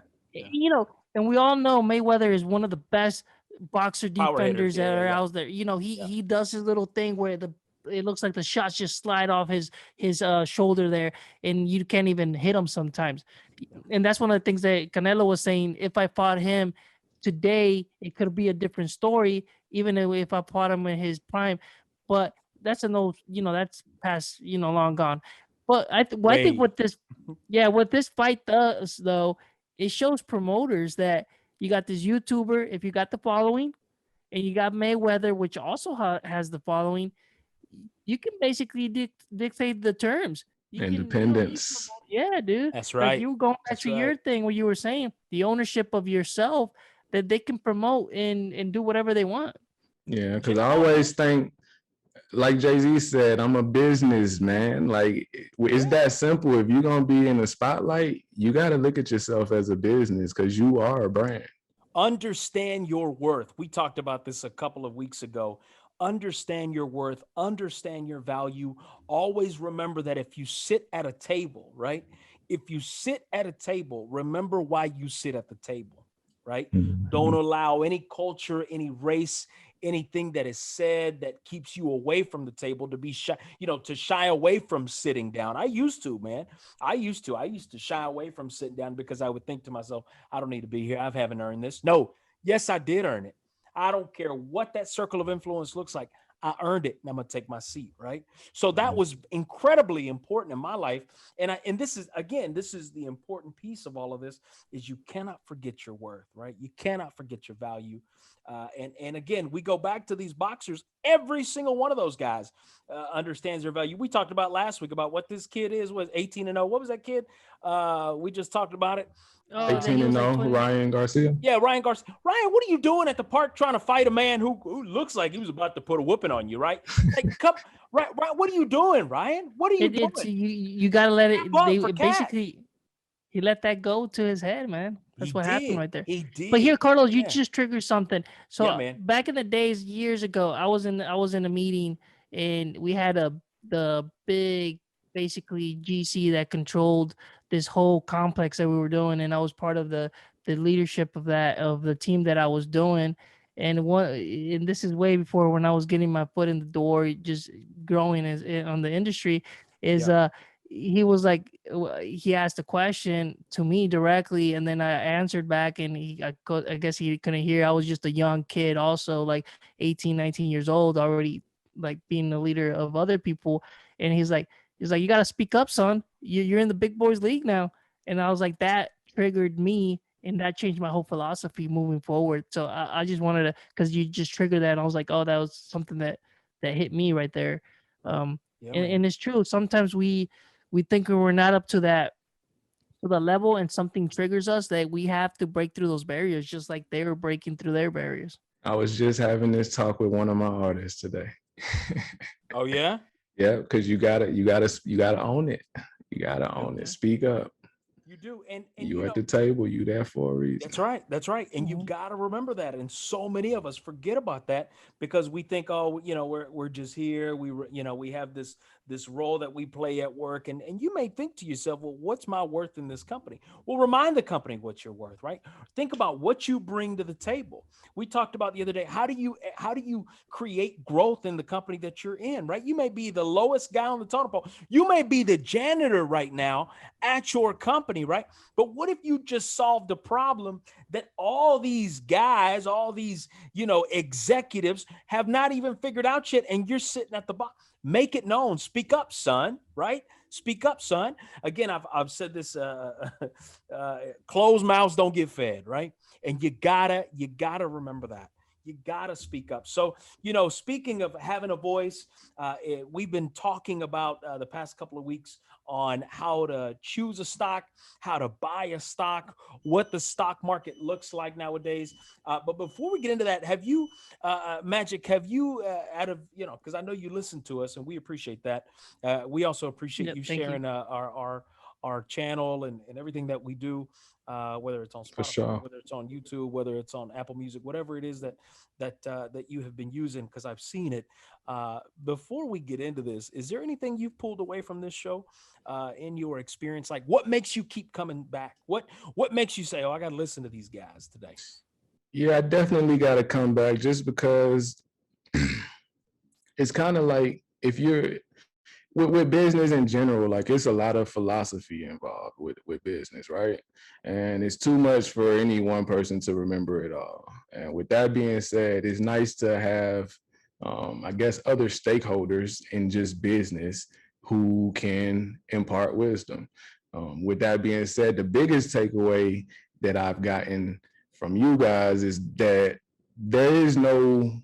and we all know Mayweather is one of the best boxer Power hitters. defenders Yeah, that yeah, are yeah. out there. He Yeah. he does his little thing where it looks like the shots just slide off his shoulder there, and you can't even hit him sometimes. And that's one of the things that Canelo was saying. If I fought him today, it could be a different story, even if I fought him in his prime. But that's that's past, long gone. But I think Way. what this fight does though, it shows promoters that you got this YouTuber, if you got the following, and you got Mayweather, which also has the following, you can basically dictate the terms. You Independence. promote, yeah, dude. That's Like right. you going back That's to your right. thing where you were saying the ownership of yourself, that they can promote and do whatever they want. Yeah, because Jake I Paul always knows that. think, like Jay-Z said, I'm a businessman. Like, it's Yeah. that simple. If you're gonna be in the spotlight, you gotta look at yourself as a business because you are a brand. Understand your worth. We talked about this a couple of weeks ago. Understand your worth, understand your value. Always remember that if you sit at a table, right? If you sit at a table, remember why you sit at the table, right? Don't Mhm. allow any culture, any race, anything that is said that keeps you away from the table to be shy, to shy away from sitting down. I used to, man. I used to shy away from sitting down because I would think to myself, I don't need to be here. I haven't earned this. No, yes, I did earn it. I don't care what that circle of influence looks like. I earned it and I'm going to take my seat, right? So that was incredibly important in my life. And this is, again, this is the important piece of all of this, is you cannot forget your worth, right? You cannot forget your value. And again, we go back to these boxers. Every single one of those guys understands their value. We talked about last week about what this kid was 18 and 0. What was that kid? We just talked about it. Oh, that 18 he and was like 0, 20. Ryan Garcia. Yeah, Ryan Garcia. Ryan, what are you doing at the park trying to fight a man who looks like he was about to put a whooping on you, right? Like, come, right, what are you doing, Ryan? What are you It's doing? you gotta let it. Step up for cat. Basically, he let that go to his head, man. He That's what happened did. right there. He But here, did. Carlos, you Yeah. just triggered something. So Yeah, man. back in the days, years ago, I was in a meeting, and we had the big basically GC that controlled this whole complex that we were doing, and I was part of the leadership of the team that I was doing. And this is way before when I was getting my foot in the door, just growing on the industry. Is Yeah. He was like, he asked a question to me directly, and then I answered back, and I guess he couldn't hear. I was just a young kid, also like 18, 19 years old, already like being the leader of other people. And he's like, you got to speak up, son. You're in the big boys league now. And I was like, that triggered me, and that changed my whole philosophy moving forward. So I just wanted to, because you just triggered that, and I was like, oh, that was something that hit me right there. Um, Yeah, and, man. and it's true. Sometimes we think we're not up to the level, and something triggers us that we have to break through those barriers, just like they were breaking through their barriers. I was just having this talk with one of my artists today. Oh yeah. Yeah, because you gotta own it. You gotta You do, own it. man. Speak up. You do, and You at the table. You there for a reason. that's right. That's right. And you Mhm. got to remember that. And so many of us forget about that because we think, oh, we're just here. We have this role that we play at work. And you may think to yourself, well, what's my worth in this company? Well, remind the company what you're worth, right? Think about what you bring to the table. We talked about the other day, how do you create growth in the company that you're in, right? You may be the lowest guy on the totem pole. You may be the janitor right now at your company, right? But what if you just solved the problem that all these guys, all these, executives have not even figured out yet, and you're sitting at the bottom? Make it known. Speak up, son, right? Speak up, son. Again, I've said this, closed mouths don't get fed, right? And you gotta remember that. You gotta speak up. So, speaking of having a voice, we've been talking about the past couple of weeks on how to choose a stock, how to buy a stock, what the stock market looks like nowadays. But before we get into that, have you, Magic, have you, out of, because I know you listen to us and we appreciate that. We also appreciate Yep, you thank you. sharing our channel and everything that we do, whether it's on For Spotify, sure. whether it's on YouTube, whether it's on Apple Music, whatever it is that you have been using, because I've seen it. Before we get into this, is there anything you've pulled away from this show in your experience? Like, what makes you keep coming back? What makes you say, "Oh, I got to listen to these guys today"? Yeah, I definitely got to come back just because it's kind of like if you're with business in general, like it's a lot of philosophy involved with business, right? And it's too much for any one person to remember it all. And with that being said, it's nice to have, I guess, other stakeholders in just business who can impart wisdom. With that being said, the biggest takeaway that I've gotten from you guys is that there is no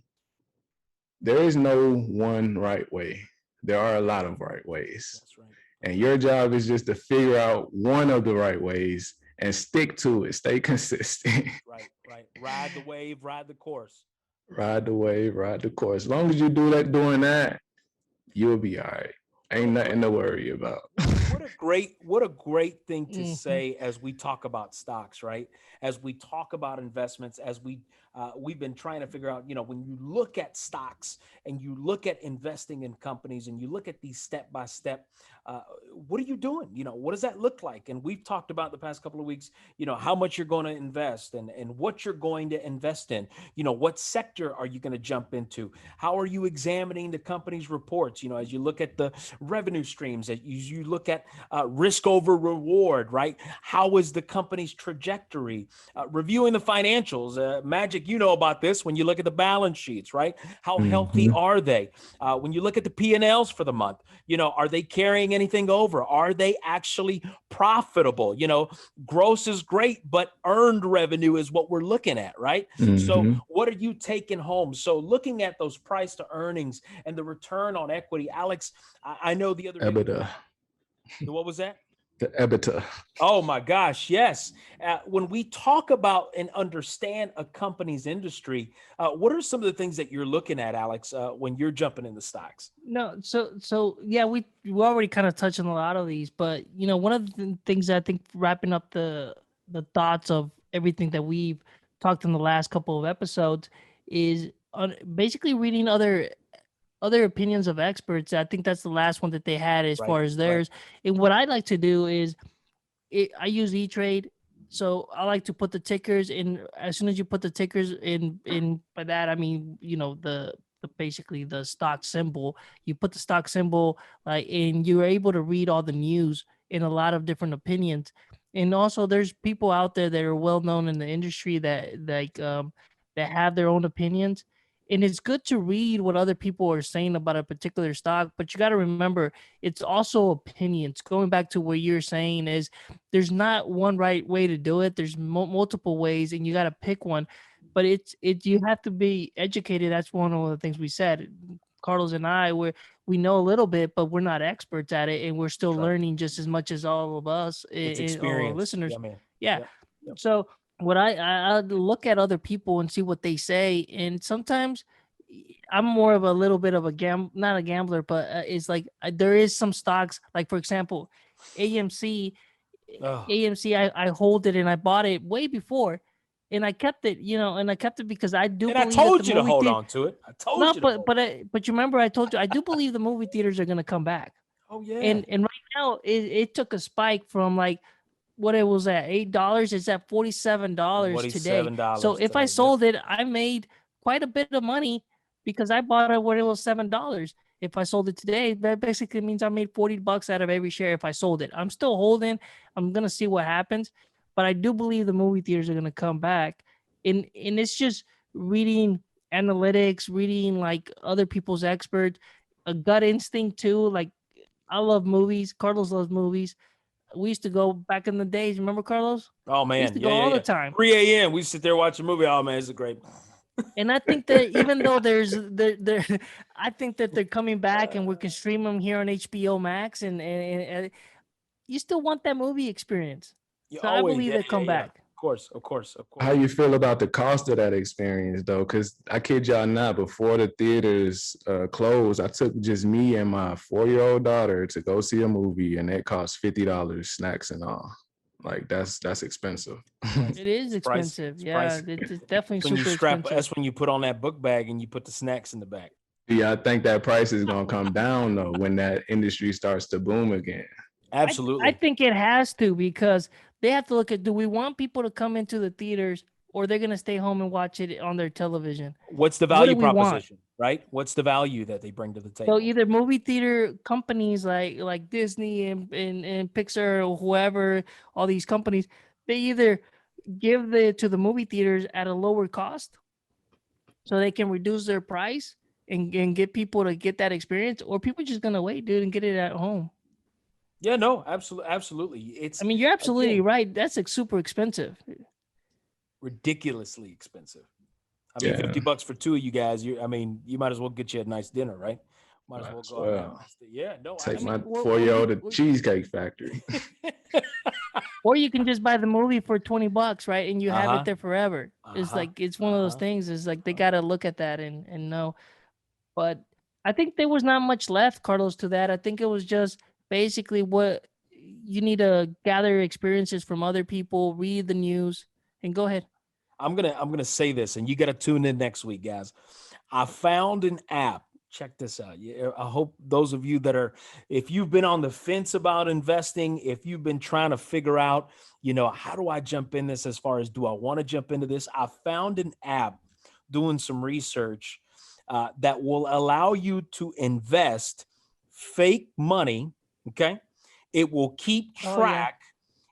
there is no one right way. There are a lot of right ways. That's right. And That's your right. job is just to figure out one of the right ways and stick to it. Stay consistent. Right. Right. Ride the wave. Ride the course. Ride the wave, ride the course. As long as you do that, doing that, you'll be all right. Ain't Bro, nothing to worry about. what a great thing to Mhm. say as we talk about stocks, right? As we talk about investments, as we've been trying to figure out, when you look at stocks and you look at investing in companies and you look at these step by step, what are you doing? What does that look like? And we've talked about the past couple of weeks, how much you're going to invest and what you're going to invest in. What sector are you going to jump into? How are you examining the company's reports? As you look at the revenue streams, as you look at risk over reward, right? How is the company's trajectory? Reviewing the financials. Magic, you know about this when you look at the balance sheets, right? How healthy Mhm. are they? When you look at the P&Ls for the month, are they carrying anything over? Are they actually profitable? Gross is great, but earned revenue is what we're looking at, right? So Mhm. what are you taking home? So looking at those price to earnings and the return on equity, Alex, I know the other day, EBITDA. what was that? The EBITDA. Oh my gosh, yes. When we talk about and understand a company's industry, what are some of the things that you're looking at, Alex, when you're jumping in the stocks? No, so yeah, we already kind of touched on a lot of these, but one of the things I think, wrapping up the thoughts of everything that we've talked in the last couple of episodes, is basically reading other other opinions of experts. I think that's the last one that they had as Right, far as right. theirs. And what I like to do is I use E-Trade, so I like to put the tickers in. As soon as you put the tickers in by that I mean the basically the stock symbol. You put the stock symbol and you're able to read all the news in a lot of different opinions. And also, there's people out there that are well known in the industry that have their own opinions. And it's good to read what other people are saying about a particular stock, but you got to remember it's also opinions. Going back to what you're saying is there's not one right way to do it. There's multiple ways, and you got to pick one. But you have to be educated. That's one of the things we said. Carlos and I, we know a little bit, but we're not experts at it, and we're still That's right. learning just as much as all of us It's and all our experience. Yeah, listeners. man. Yeah. Yep. Yep. So what I look at other people and see what they say, and sometimes I'm more of a little bit of not a gambler, but it's like there is some stocks, like for example, AMC. Oh, AMC, I hold it and I bought it way before, and I kept it, and I kept it because I do and I believe that the told you to movie hold theater. on to it. I told No, you to but hold on. but you remember I told you I do believe the movie theaters are gonna come back, Oh yeah. and right now it took a spike from like what it was at $8. It's at $47 today. So $47 if I today. Yep. sold it, I made quite a bit of money because I bought it when it was $7. If I sold it today, that basically means I made $40 out of every share if I sold it. I'm still holding. I'm gonna see what happens, but I do believe the movie theaters are gonna come back. And it's just reading analytics, reading like other people's experts, a gut instinct too. Like I love movies. Carlos loves movies. We used to go back in the days. Remember, Carlos? Oh We used man. to Yeah, go yeah, all the yeah. time. 3 a.m. We sit there watching a movie. Oh man, it's a great. And I think that even though there, I think that they're coming back and we can stream them here on HBO Max, and you still want that movie experience. You So I always, believe yeah, they yeah, come yeah. back. Of course, of course, of How course. you feel about the cost of that experience though? Because I kid y'all not, before the theaters closed, I took just me and my 4-year-old daughter to go see a movie, and it cost $50, snacks and all. Like that's expensive. It is It's pricey. expensive. It's Yeah, pricey. it's definitely When you super strap, expensive. that's when you put on that book bag and you put the snacks in the back. Yeah, I think that price is gonna come down though when that industry starts to boom again. I Absolutely. think it has to because they have to look at do we want people to come into the theaters or they're gonna stay home and watch it on their television? What's the What do value we want? proposition, right? What's the value that they bring to the So table? either movie theater companies like Disney and Pixar or whoever, all these companies, they either give the to the movie theaters at a lower cost so they can reduce their price and get people to get that experience, or people just gonna wait, dude, and get it at home. Yeah, no, absolutely, absolutely. I It's mean, you're absolutely again right. That's like super expensive. ridiculously expensive. I mean, Yeah, 50 bucks for two of you guys. I mean, you might as well get you a nice dinner, right? Might as might well as go out and have a well nice dinner. Yeah, no, I take mean, my absolutely. 4-year-old to Cheesecake Factory. or you can just buy the movie for $20, right? And you have it Uh-huh. there forever. It's Uh-huh. like it's one of those Uh-huh. things. Is like they gotta look at that and know. But I think there was not much left, Carlos, to that. I think it was just basically what you need to gather experiences from other people, read the news, and go ahead. I'm gonna say this, and you gotta tune in next week, guys. I found an app. Check this out. Yeah, I hope those of you that are, if you've been on the fence about investing, if you've been trying to figure out, how do I jump in this as far as do I want to jump into this? I found an app doing some research that will allow you to invest fake money. Okay. It will keep Oh yeah. track.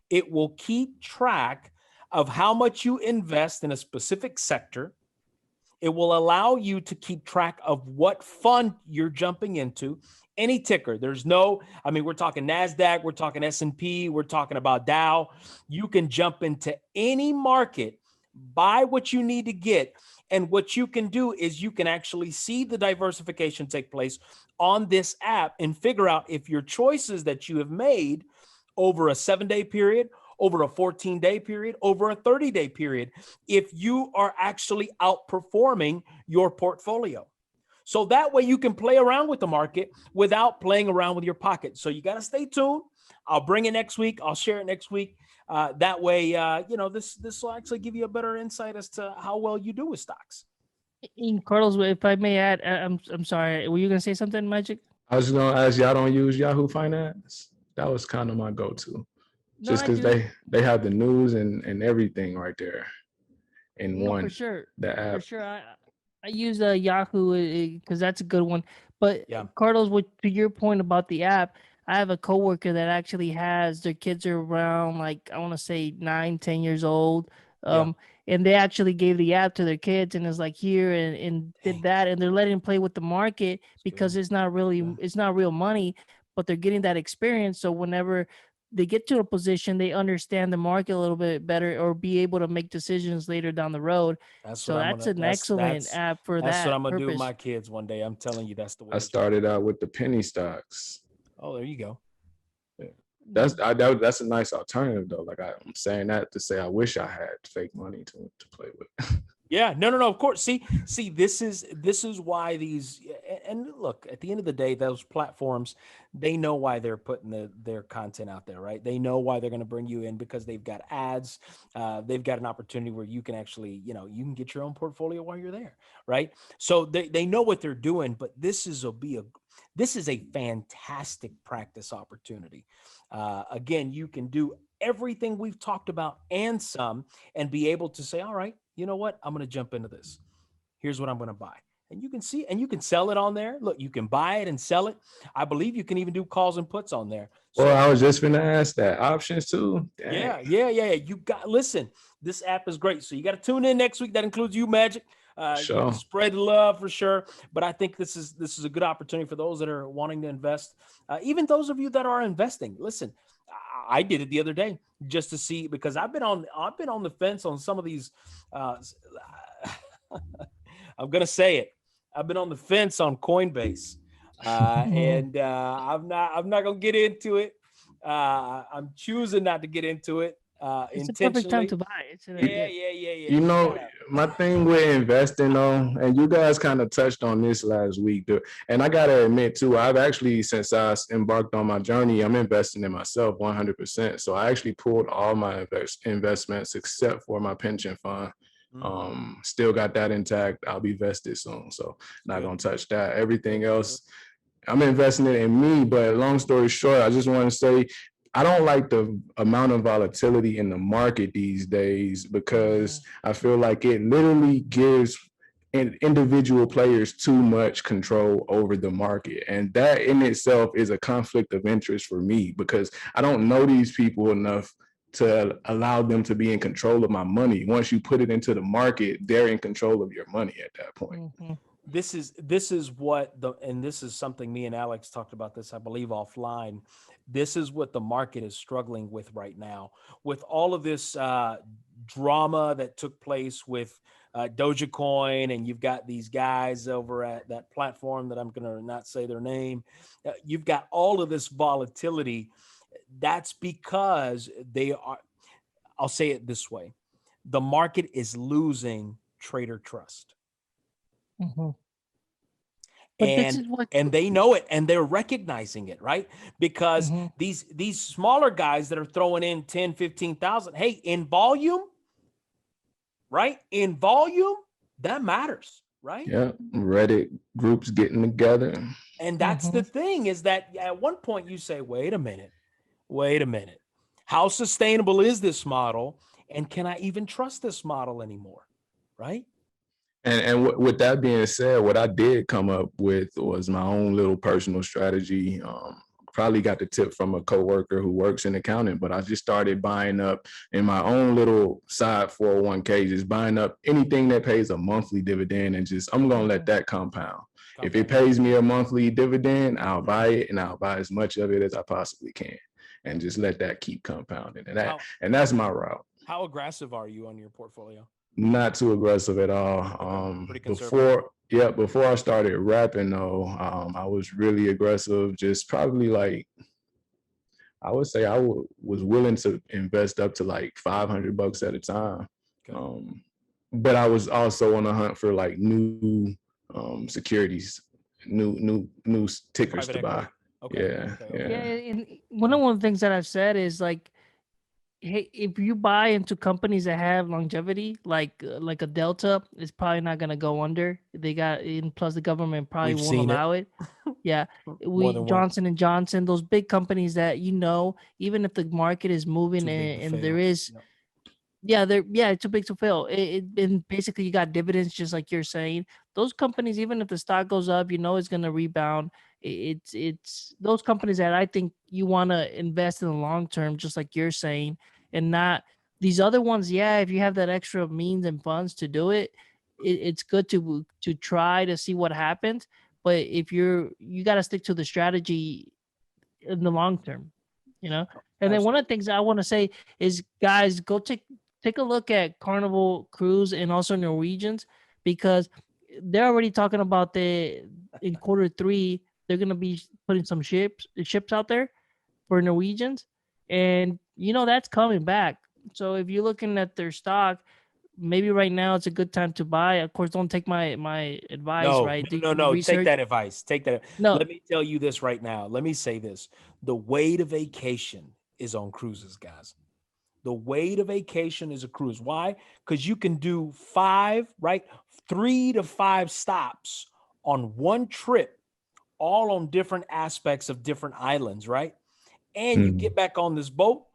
It will keep track of how much you invest in a specific sector. It will allow you to keep track of what fund you're jumping into. Any ticker. There's no, I mean, we're talking NASDAQ, we're talking S&P, we're talking about Dow. You can jump into any market, buy what you need to get. And what you can do is you can actually see the diversification take place on this app and figure out if your choices that you have made over a 7-day period, over a 14-day period, over a 30-day period, if you are actually outperforming your portfolio. So that way you can play around with the market without playing around with your pocket. So you got to stay tuned. I'll bring it next week. I'll share it next week. That way, this will actually give you a better insight as to how well you do with stocks. In Carlos, if I may add, I'm sorry. Were you gonna say something, Magic? I was just gonna ask, y'all don't use Yahoo Finance? That was kind of my go-to, No, just I because do. they have the news and everything right there in No, one, the for app. sure. I use Yahoo because that's a good one. But Yeah, Carlos, to your point about the app, I have a coworker that actually has their kids are around like I want to say 9, 10 years old. yeah. Um, and they actually gave the app to their kids and is like here and did Dang, that, and they're letting them play with the market it's because good. Yeah, it's not real money, but they're getting that experience. So whenever they get to a position, they understand the market a little bit better or be able to make decisions later down the road. that's what So I'm that's gonna. an excellent app for That's what that I'm gonna do with purpose. my kids one day. I'm telling you, that's the I way to do it. started out with the penny stocks. Oh, there you go. Yeah. Mm. That's a nice alternative though. Like I'm saying that to say I wish I had fake money to play with. Yeah, no, no, no. Of course. See, this is why these and look, at the end of the day, those platforms, they know why they're putting their content out there, right? They know why they're going to bring you in because they've got ads. They've got an opportunity where you can actually, you can get your own portfolio while you're there, right? So they know what they're doing, but this is a fantastic practice opportunity. Again, you can do everything we've talked about and some and be able to say, all right, you know what? I'm going to jump into this. Here's what I'm going to buy. And you can see, and you can sell it on there. Look, you can buy it and sell it. I believe you can even do calls and puts on there. Well, So I was just gonna ask that options too. Dang, yeah. You got, listen, this app is great. So you got to tune in next week. That includes you, Magic. sure. Spread the love for sure. But I think this is a good opportunity for those that are wanting to invest. Even those of you that are investing. Listen, I did it the other day just to see because I've been on the fence on some of these. Uh, I'm gonna say it. I've been on the fence on Coinbase, Mhm. and I'm not gonna get into it. I'm choosing not to get into it It's a perfect time to intentionally. buy. It's Yeah, yeah. yeah, yeah, yeah. You You know, gotta. my thing with investing though, and you guys kind of touched on this last week, and I gotta admit too, I've actually since I embarked on my journey, I'm investing in myself 100%. So I actually pulled all my investments except for my pension fund. Mm, Still got that intact. I'll be vested soon, so it's not good. gonna touch that. Good. Everything Good. else I'm investing it in me, but long story short, I just want to say I don't like the amount of volatility in the market these days because Mhm. I feel like it literally gives individual players too much control over the market. And that in itself is a conflict of interest for me because I don't know these people enough to allow them to be in control of my money. Once you put it into the market, they're in control of your money at that point. Mhm. This is what the and this is something me and Alex talked about this, I believe, offline. This is what the market is struggling with right now, with all of this drama that took place with Dogecoin, and you've got these guys over at that platform that I'm going to not say their name. You've got all of this volatility. That's because they are. I'll say it this way: the market is losing trader trust, Mhm. But this and is what. and they know it and they're recognizing it, right? Because Mhm. these smaller guys that are throwing in 10, 15,000, hey, in volume, right? In volume, that matters, right? Yeah, Reddit groups getting together. And that's the Mhm. thing, is that at one point you say, wait a minute, how sustainable is this model, and can I even trust this model anymore, right? And with that being said, what I did come up with was my own little personal strategy. Probably got the tip from a coworker who works in accounting, but I just started buying up in my own little side 401k, just buying up anything that pays a monthly dividend and just I'm gonna let Mhm. that compound. If it Compound. pays me a monthly dividend, I'll buy it and I'll buy as much of it as I possibly can and just let that keep compounding. how And that's my route. how aggressive are you on your portfolio? Not too aggressive at all. Okay, pretty conservative. Before I started rapping though, I was really aggressive. Just probably like I would say was willing to invest up to like $500 at a time. Okay. Um, but I was also on the hunt for like new securities, new tickers Private to buy. equity. Okay. Yeah, Okay. Okay. Yeah, yeah. and one of the things that I've said is like hey, if you buy into companies that have longevity, like a Delta, it's probably not gonna go under. They got, and plus the government probably We've won't seen it allow it. Yeah, more we than once. Johnson and Johnson, those big companies that even if the market is moving Too big to and there fail. is, Yep. yeah, it's too big to fail. And basically you got dividends, just like you're saying. Those companies, even if the stock goes up, it's gonna rebound. It's those companies that I think you want to invest in the long term, just like you're saying, and not these other ones. Yeah, if you have that extra means and funds to do it, it's good to try to see what happens. But if you got to stick to the strategy in the long term, you know. And then one of Absolutely. the things I want to say is, guys, go take a look at Carnival Cruise and also Norwegians, because they're already talking about the in quarter 3 they're gonna be putting some ships out there for Norwegians, and that's coming back. So if you're looking at their stock, maybe right now it's a good time to buy. Of course, don't take my advice, No, right? Do no, no, your no. Take research. that advice. Take that. No, Let me tell you this right now. Let me say this. The way to vacation is on cruises, guys. The way to vacation is a cruise. Why? Because you can do five, right? 3 to 5 stops on one trip, all on different aspects of different islands, right? And you Mm. get back on this boat,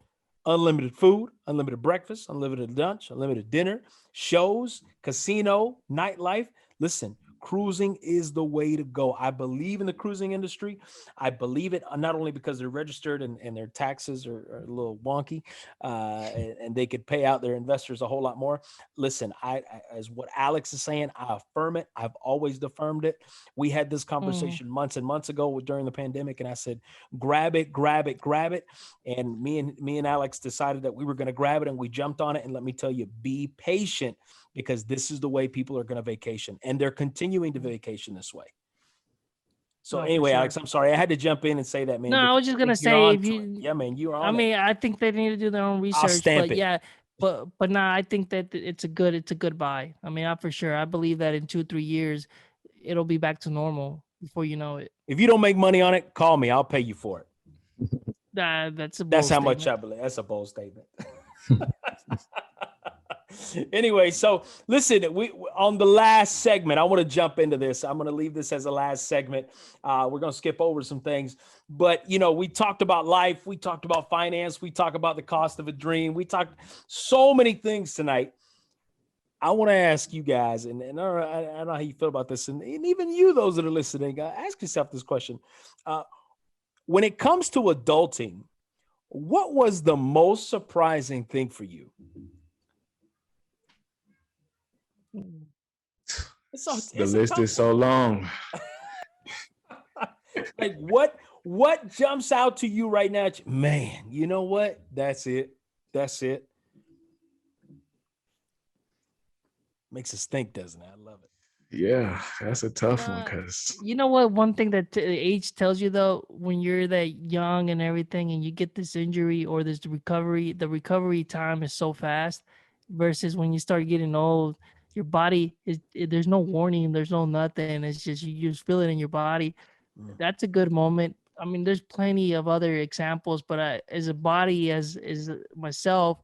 unlimited food, unlimited breakfast, unlimited lunch, unlimited dinner, shows, casino, nightlife. Listen, cruising is the way to go. I believe in the cruising industry. I believe it not only because they're registered and their taxes are a little wonky, and they could pay out their investors a whole lot more. Listen, as what Alex is saying, I affirm it. I've always affirmed it. We had this mm, conversation months and months ago during the pandemic, and I said, grab it, grab it, grab it. And me and Alex decided that we were going to grab it, and we jumped on it. And let me tell you, be patient, because this is the way people are going to vacation, and they're continuing to vacation this way. So no, for anyway, sure. Alex, I'm sorry I had to jump in and say that, No, man, I because was just I gonna think you're say, on if to it. you, Yeah, man, you're I on it. mean, I think they need to do their own I'll research, stamp but it. yeah, but nah, I think that it's a good buy. I mean, I for sure, I believe that in 2 3 years, it'll be back to normal before you know it. If you don't make money on it, call me. I'll pay you for it. That's a That's bold how much statement. I believe. That's a bold statement. Anyway, so listen, we on the last segment, I want to jump into this. I'm going to leave this as a last segment. We're going to skip over some things, but we talked about life, we talked about finance, we talked about the cost of a dream, we talked so many things tonight. I want to ask you guys, and I don't know how you feel about this, and even you, those that are listening, ask yourself this question: uh, when it comes to adulting, what was the most surprising thing for you? Mm. The It's a list tough is one. so long. Like what jumps out to you right now? Man, you know what? That's it. That's it. Makes us think, doesn't it? I love it. Yeah, that's a tough one Nah, because you know what? One thing that age tells you, though, when you're that young and everything, and you get this injury or this recovery, the recovery time is so fast, versus when you start getting old, your body there's no warning, there's no nothing. It's just you just feel it in your body. Mm. That's a good moment. I mean, there's plenty of other examples, but as a body, as myself,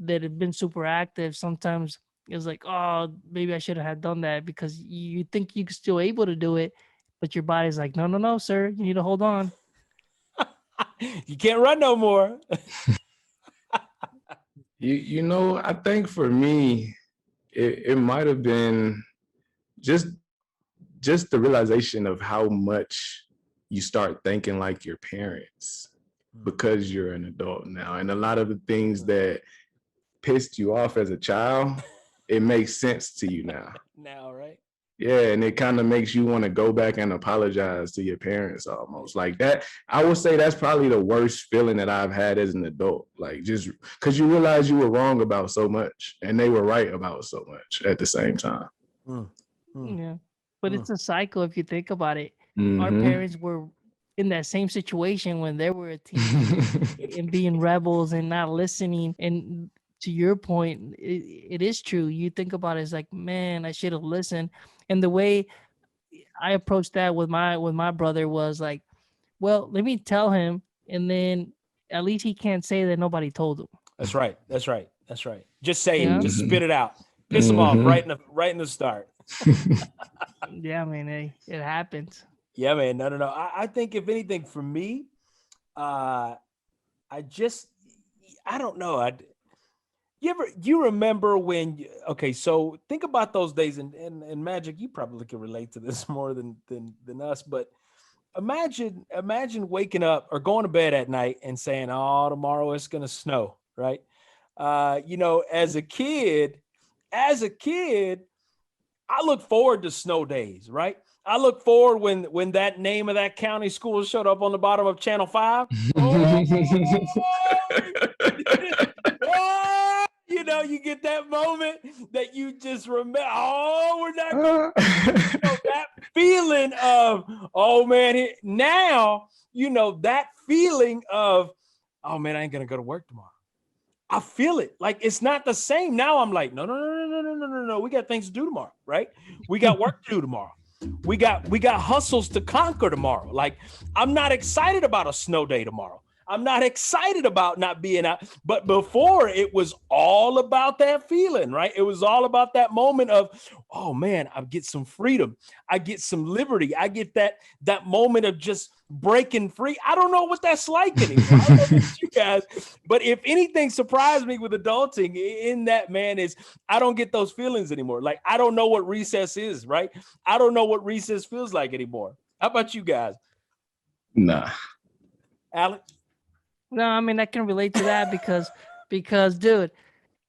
that have been super active, sometimes it's like, oh, maybe I should have had done that, because you think you're still able to do it, but your body's like, no, no, no, sir, you need to hold on. You can't run no more. I think for me, it might have been just just the realization of how much you start thinking like your parents Mm. because you're an adult now. And a lot of the things Mm. that pissed you off as a child, it makes sense to you now. Now, right? Yeah, and it kind of makes you want to go back and apologize to your parents almost like that. I would say that's probably the worst feeling that I've had as an adult. Like just because you realize you were wrong about so much and they were right about so much at the same time. Mm. Mm. Yeah, but Mm. it's a cycle if you think about it. Our Mm-hmm. parents were in that same situation when they were a teen and being rebels and not listening. And to your point, it is true. You think about it, it's like, man, I should have listened. And the way I approached that with my brother was like, well, let me tell him, and then at least he can't say that nobody told him. That's right. That's right. That's right. Just say it. Yeah. Just Hmm. spit it out. Piss them off Hmm. right in the start. Yeah, I mean, it happens. Yeah, man. No, no, no. I think if anything for me, uh, I just I don't know. You remember when okay, so think about those days and Magic, you probably can relate to this more than us, but imagine waking up or going to bed at night and saying, "Oh, tomorrow it's gonna snow," right? As a kid, I look forward to snow days, right? I look forward when that name of that county school showed up on the bottom of Channel 5. Oh, you get that moment that you just remember. Oh, we're not going that feeling of, oh man, now, that feeling of, oh man, I ain't going to go to work tomorrow. I feel it. Like it's not the same. Now I'm like, no, no, no, no, no, no, no, no, no. We got things to do tomorrow, right? We got work to do tomorrow. We got hustles to conquer tomorrow. Like I'm not excited about a snow day tomorrow. I'm not excited about not being out. But before it was all about that feeling, right? It was all about that moment of, oh man, I get some freedom. I get some liberty. I get that moment of just breaking free. I don't know what that's like anymore. I don't know about you guys, but if anything surprised me with adulting in that, man, is I don't get those feelings anymore. Like I don't know what recess is, right? I don't know what recess feels like anymore. How about you guys? Nah. Alex? No, I mean I can relate to that because dude,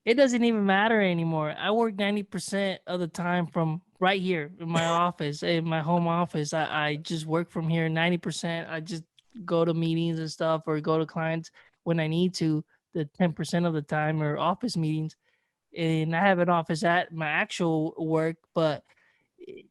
it doesn't even matter anymore. I work 90% of the time from right here in my office, in my home office. I just work from here 90%. I just go to meetings and stuff or go to clients when I need to, the 10% of the time, or office meetings. And I have an office at my actual work, but i-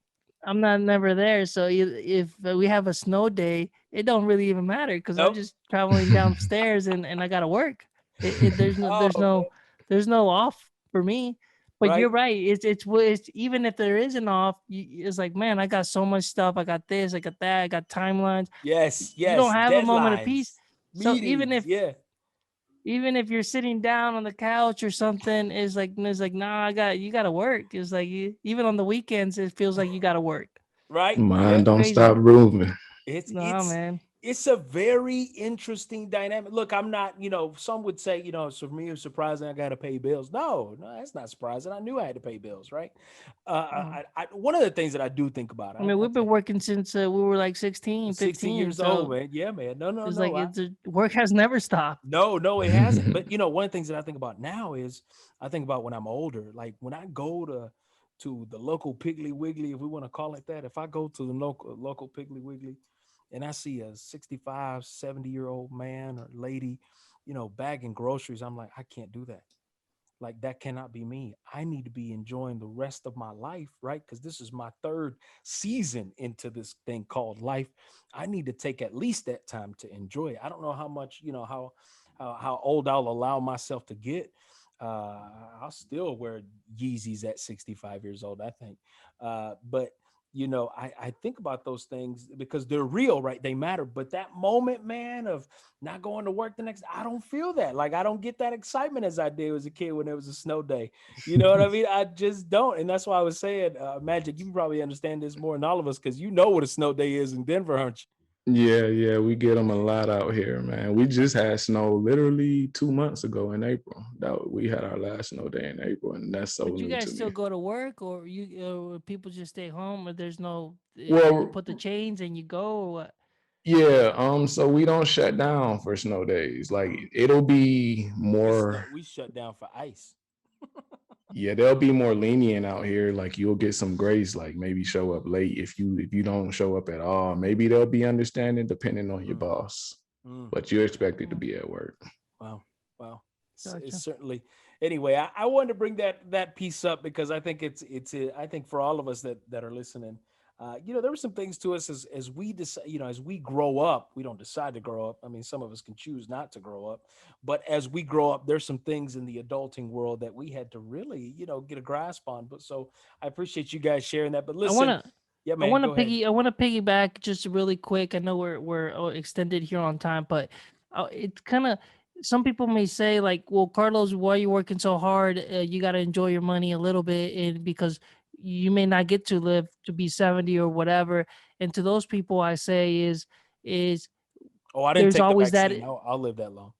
I'm not never there. So if we have a snow day, it don't really even matter because I'm Nope. just traveling downstairs and I gotta work. There's no Oh man. there's no off for me. But you're Right? right. It's even if there is an off, it's like, man, I got so much stuff. I got this, I got that, I got timelines. Yes, You don't yes. have a moment of peace. Deadlines, So meetings. Yeah. even if you're sitting down on the couch or something, it's like nah, you gotta work. It's like even on the weekends, it feels like you gotta work. Right? Mine Yeah. don't Crazy. stop moving. It's Nah, it's man. it's a very interesting dynamic. Look, I'm not, some would say, so for me it's surprising I got to pay bills. No, no, that's not surprising. I knew I had to pay bills, right? Uh, One of the things that I do think about, I mean, we've been working since we were like 16, 16 15. years old, So man. Yeah, man. No, no, it's like no. work has never stopped. No, it hasn't. But one of the things that I think about now is I think about when I'm older, like when I go to the local Piggly Wiggly, if we want to call it that. If I go to the local Piggly Wiggly and I see a 65, 70-year-old man or lady, bagging groceries, I'm like, I can't do that. Like that cannot be me. I need to be enjoying the rest of my life, right? Because this is my third season into this thing called life. I need to take at least that time to enjoy it. I don't know how much, how old I'll allow myself to get. I'll still wear Yeezys at 65 years old, I think. But I think about those things because they're real, right? They matter. But that moment, man, of not going to work the next, I don't feel that. Like I don't get that excitement as I did as a kid when there was a snow day. You know what I mean? I just don't. And that's why I was saying, Magic, you probably understand this more than all of us because you know what a snow day is in Denver, aren't Yeah, yeah, we get them a lot out here, man. We just had snow literally 2 months ago in April. That we had our last snow day in April, and that's so But you new to guys still me. go to work, or people just stay home, or there's no you Well, put the chains and you go, or what? yeah, so we don't shut down for snow days. Like you? it'll be more, We shut down for ice. yeah, they'll be more lenient out here. Like you'll get some grace, like maybe show up late if you don't show up at all. Maybe they'll be understanding depending on your Mm, boss. mm. But you're expected to Mm, be at work. Wow. Wow. It's gotcha. certainly anyway. I wanted to bring that piece up because I think I think for all of us that are listening, there were some things to us as we decide, as we grow up. We don't decide to grow up. I mean, some of us can choose not to grow up, but as we grow up, there's some things in the adulting world that we had to really, get a grasp on. But so I appreciate you guys sharing that. But I listen, wanna yeah, man, go ahead. I wanna piggyback just really quick. I know we're extended here on time, but it's kind of some people may say like, well, Carlos, why are you working so hard? You got to enjoy your money a little bit, and because you may not get to live to be 70 or whatever. And to those people I say is Oh, I didn't there's take the always that. vaccine. I'll live that long.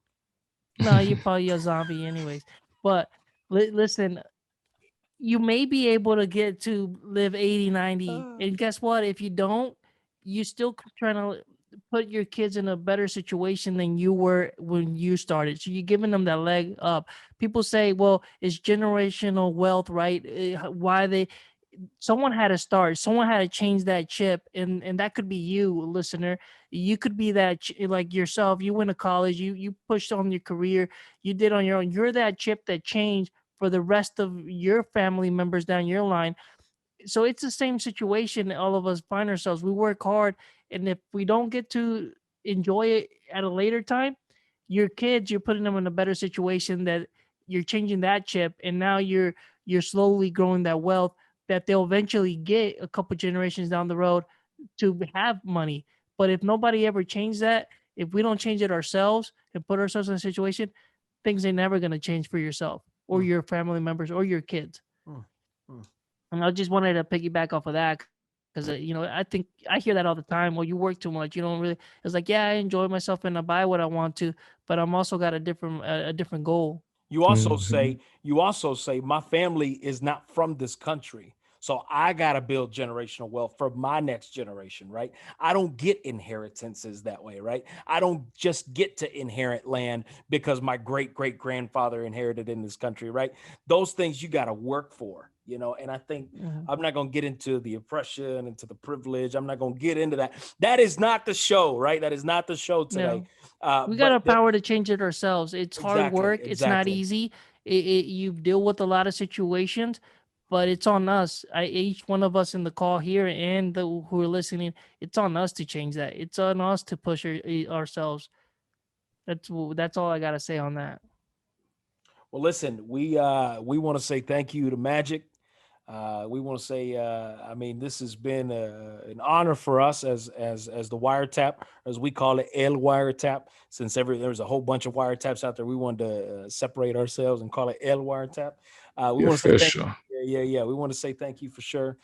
No, you're probably a zombie anyways. But listen, you may be able to get to live 80, 90. And guess what? If you don't, you still trying to put your kids in a better situation than you were when you started. So you're giving them that leg up. People say, well, it's generational wealth, right? Why they someone had to start, someone had to change that chip, and that could be you, listener. You could be that like yourself. You went to college, you pushed on your career, you did on your own. You're that chip that changed for the rest of your family members down your line. So it's the same situation that all of us find ourselves. We work hard, and if we don't get to enjoy it at a later time, your kids, you're putting them in a better situation, that you're changing that chip, and now you're slowly growing that wealth that they'll eventually get a couple generations down the road to have money. But if nobody ever changed that, if we don't change it ourselves and put ourselves in a situation, things ain't never going to change for yourself or Mm, your family members or your kids. mm, mm. And I just wanted to piggyback off of that because I think I hear that all the time. Well, you work too much. You don't really. It's like, yeah, I enjoy myself and I buy what I want to, but I'm also got a different goal. Mhm. You also say my family is not from this country. So I got to build generational wealth for my next generation, right? I don't get inheritances that way, right? I don't just get to inherit land because my great great grandfather inherited in this country, right? Those things you got to work for, and I think Mhm. I'm not going to get into the oppression, into the privilege. I'm not going to get into that. That is not the show, right? That is not the show today. No, we got But a power to change it ourselves. It's hard exactly, work. It's not exactly. easy. You deal with a lot of situations, but it's on us. Each one of us in the call here and who are listening, it's on us to change that. It's on us to push ourselves. That's all I gotta say on that. Well, listen, we want to say thank you to Magic. We want to say, I mean, this has been an honor for us as the wiretap, as we call it, El Wiretap. Since there's a whole bunch of wiretaps out there, we wanted to separate ourselves and call it El Wiretap. We The want to say thank you. official. Yeah. We want to say thank you for sure.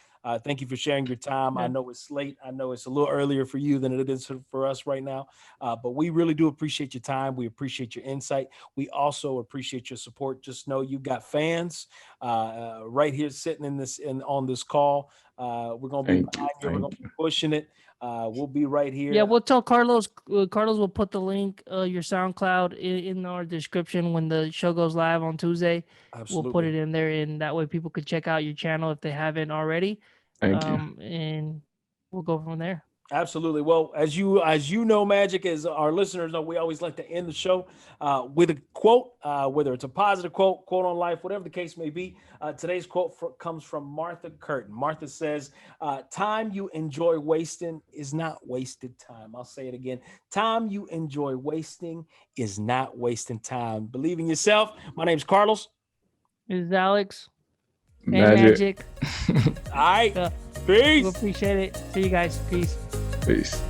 Thank you for sharing your time. I Yeah, know it's late. I know it's a little earlier for you than it is for us right now. But we really do appreciate your time. We appreciate your insight. We also appreciate your support. Just know you got fans right here sitting in on this call. We're gonna be Thank you. behind you. We're gonna Thank be you. pushing it. We'll be right yeah. here. We'll tell Carlos. Carlos will put the link, your SoundCloud, in our description when the show goes live on Tuesday. We'll put Absolutely. it in there, and that way people could check out your channel if they haven't already. Thank you. And we'll go from there. Absolutely. Well, as you know, Magic, as our listeners know, we always like to end the show with a quote, whether it's a positive quote on life, whatever the case may be. Today's quote comes from Martha Curtin. Martha says, "Time you enjoy wasting is not wasted time." I'll say it again: time you enjoy wasting is not wasting time. Believe in yourself. My name's Carlos. This is Alex and Magic. Magic. All right. Uh, we Peace. appreciate it. See you guys. Peace. Peace.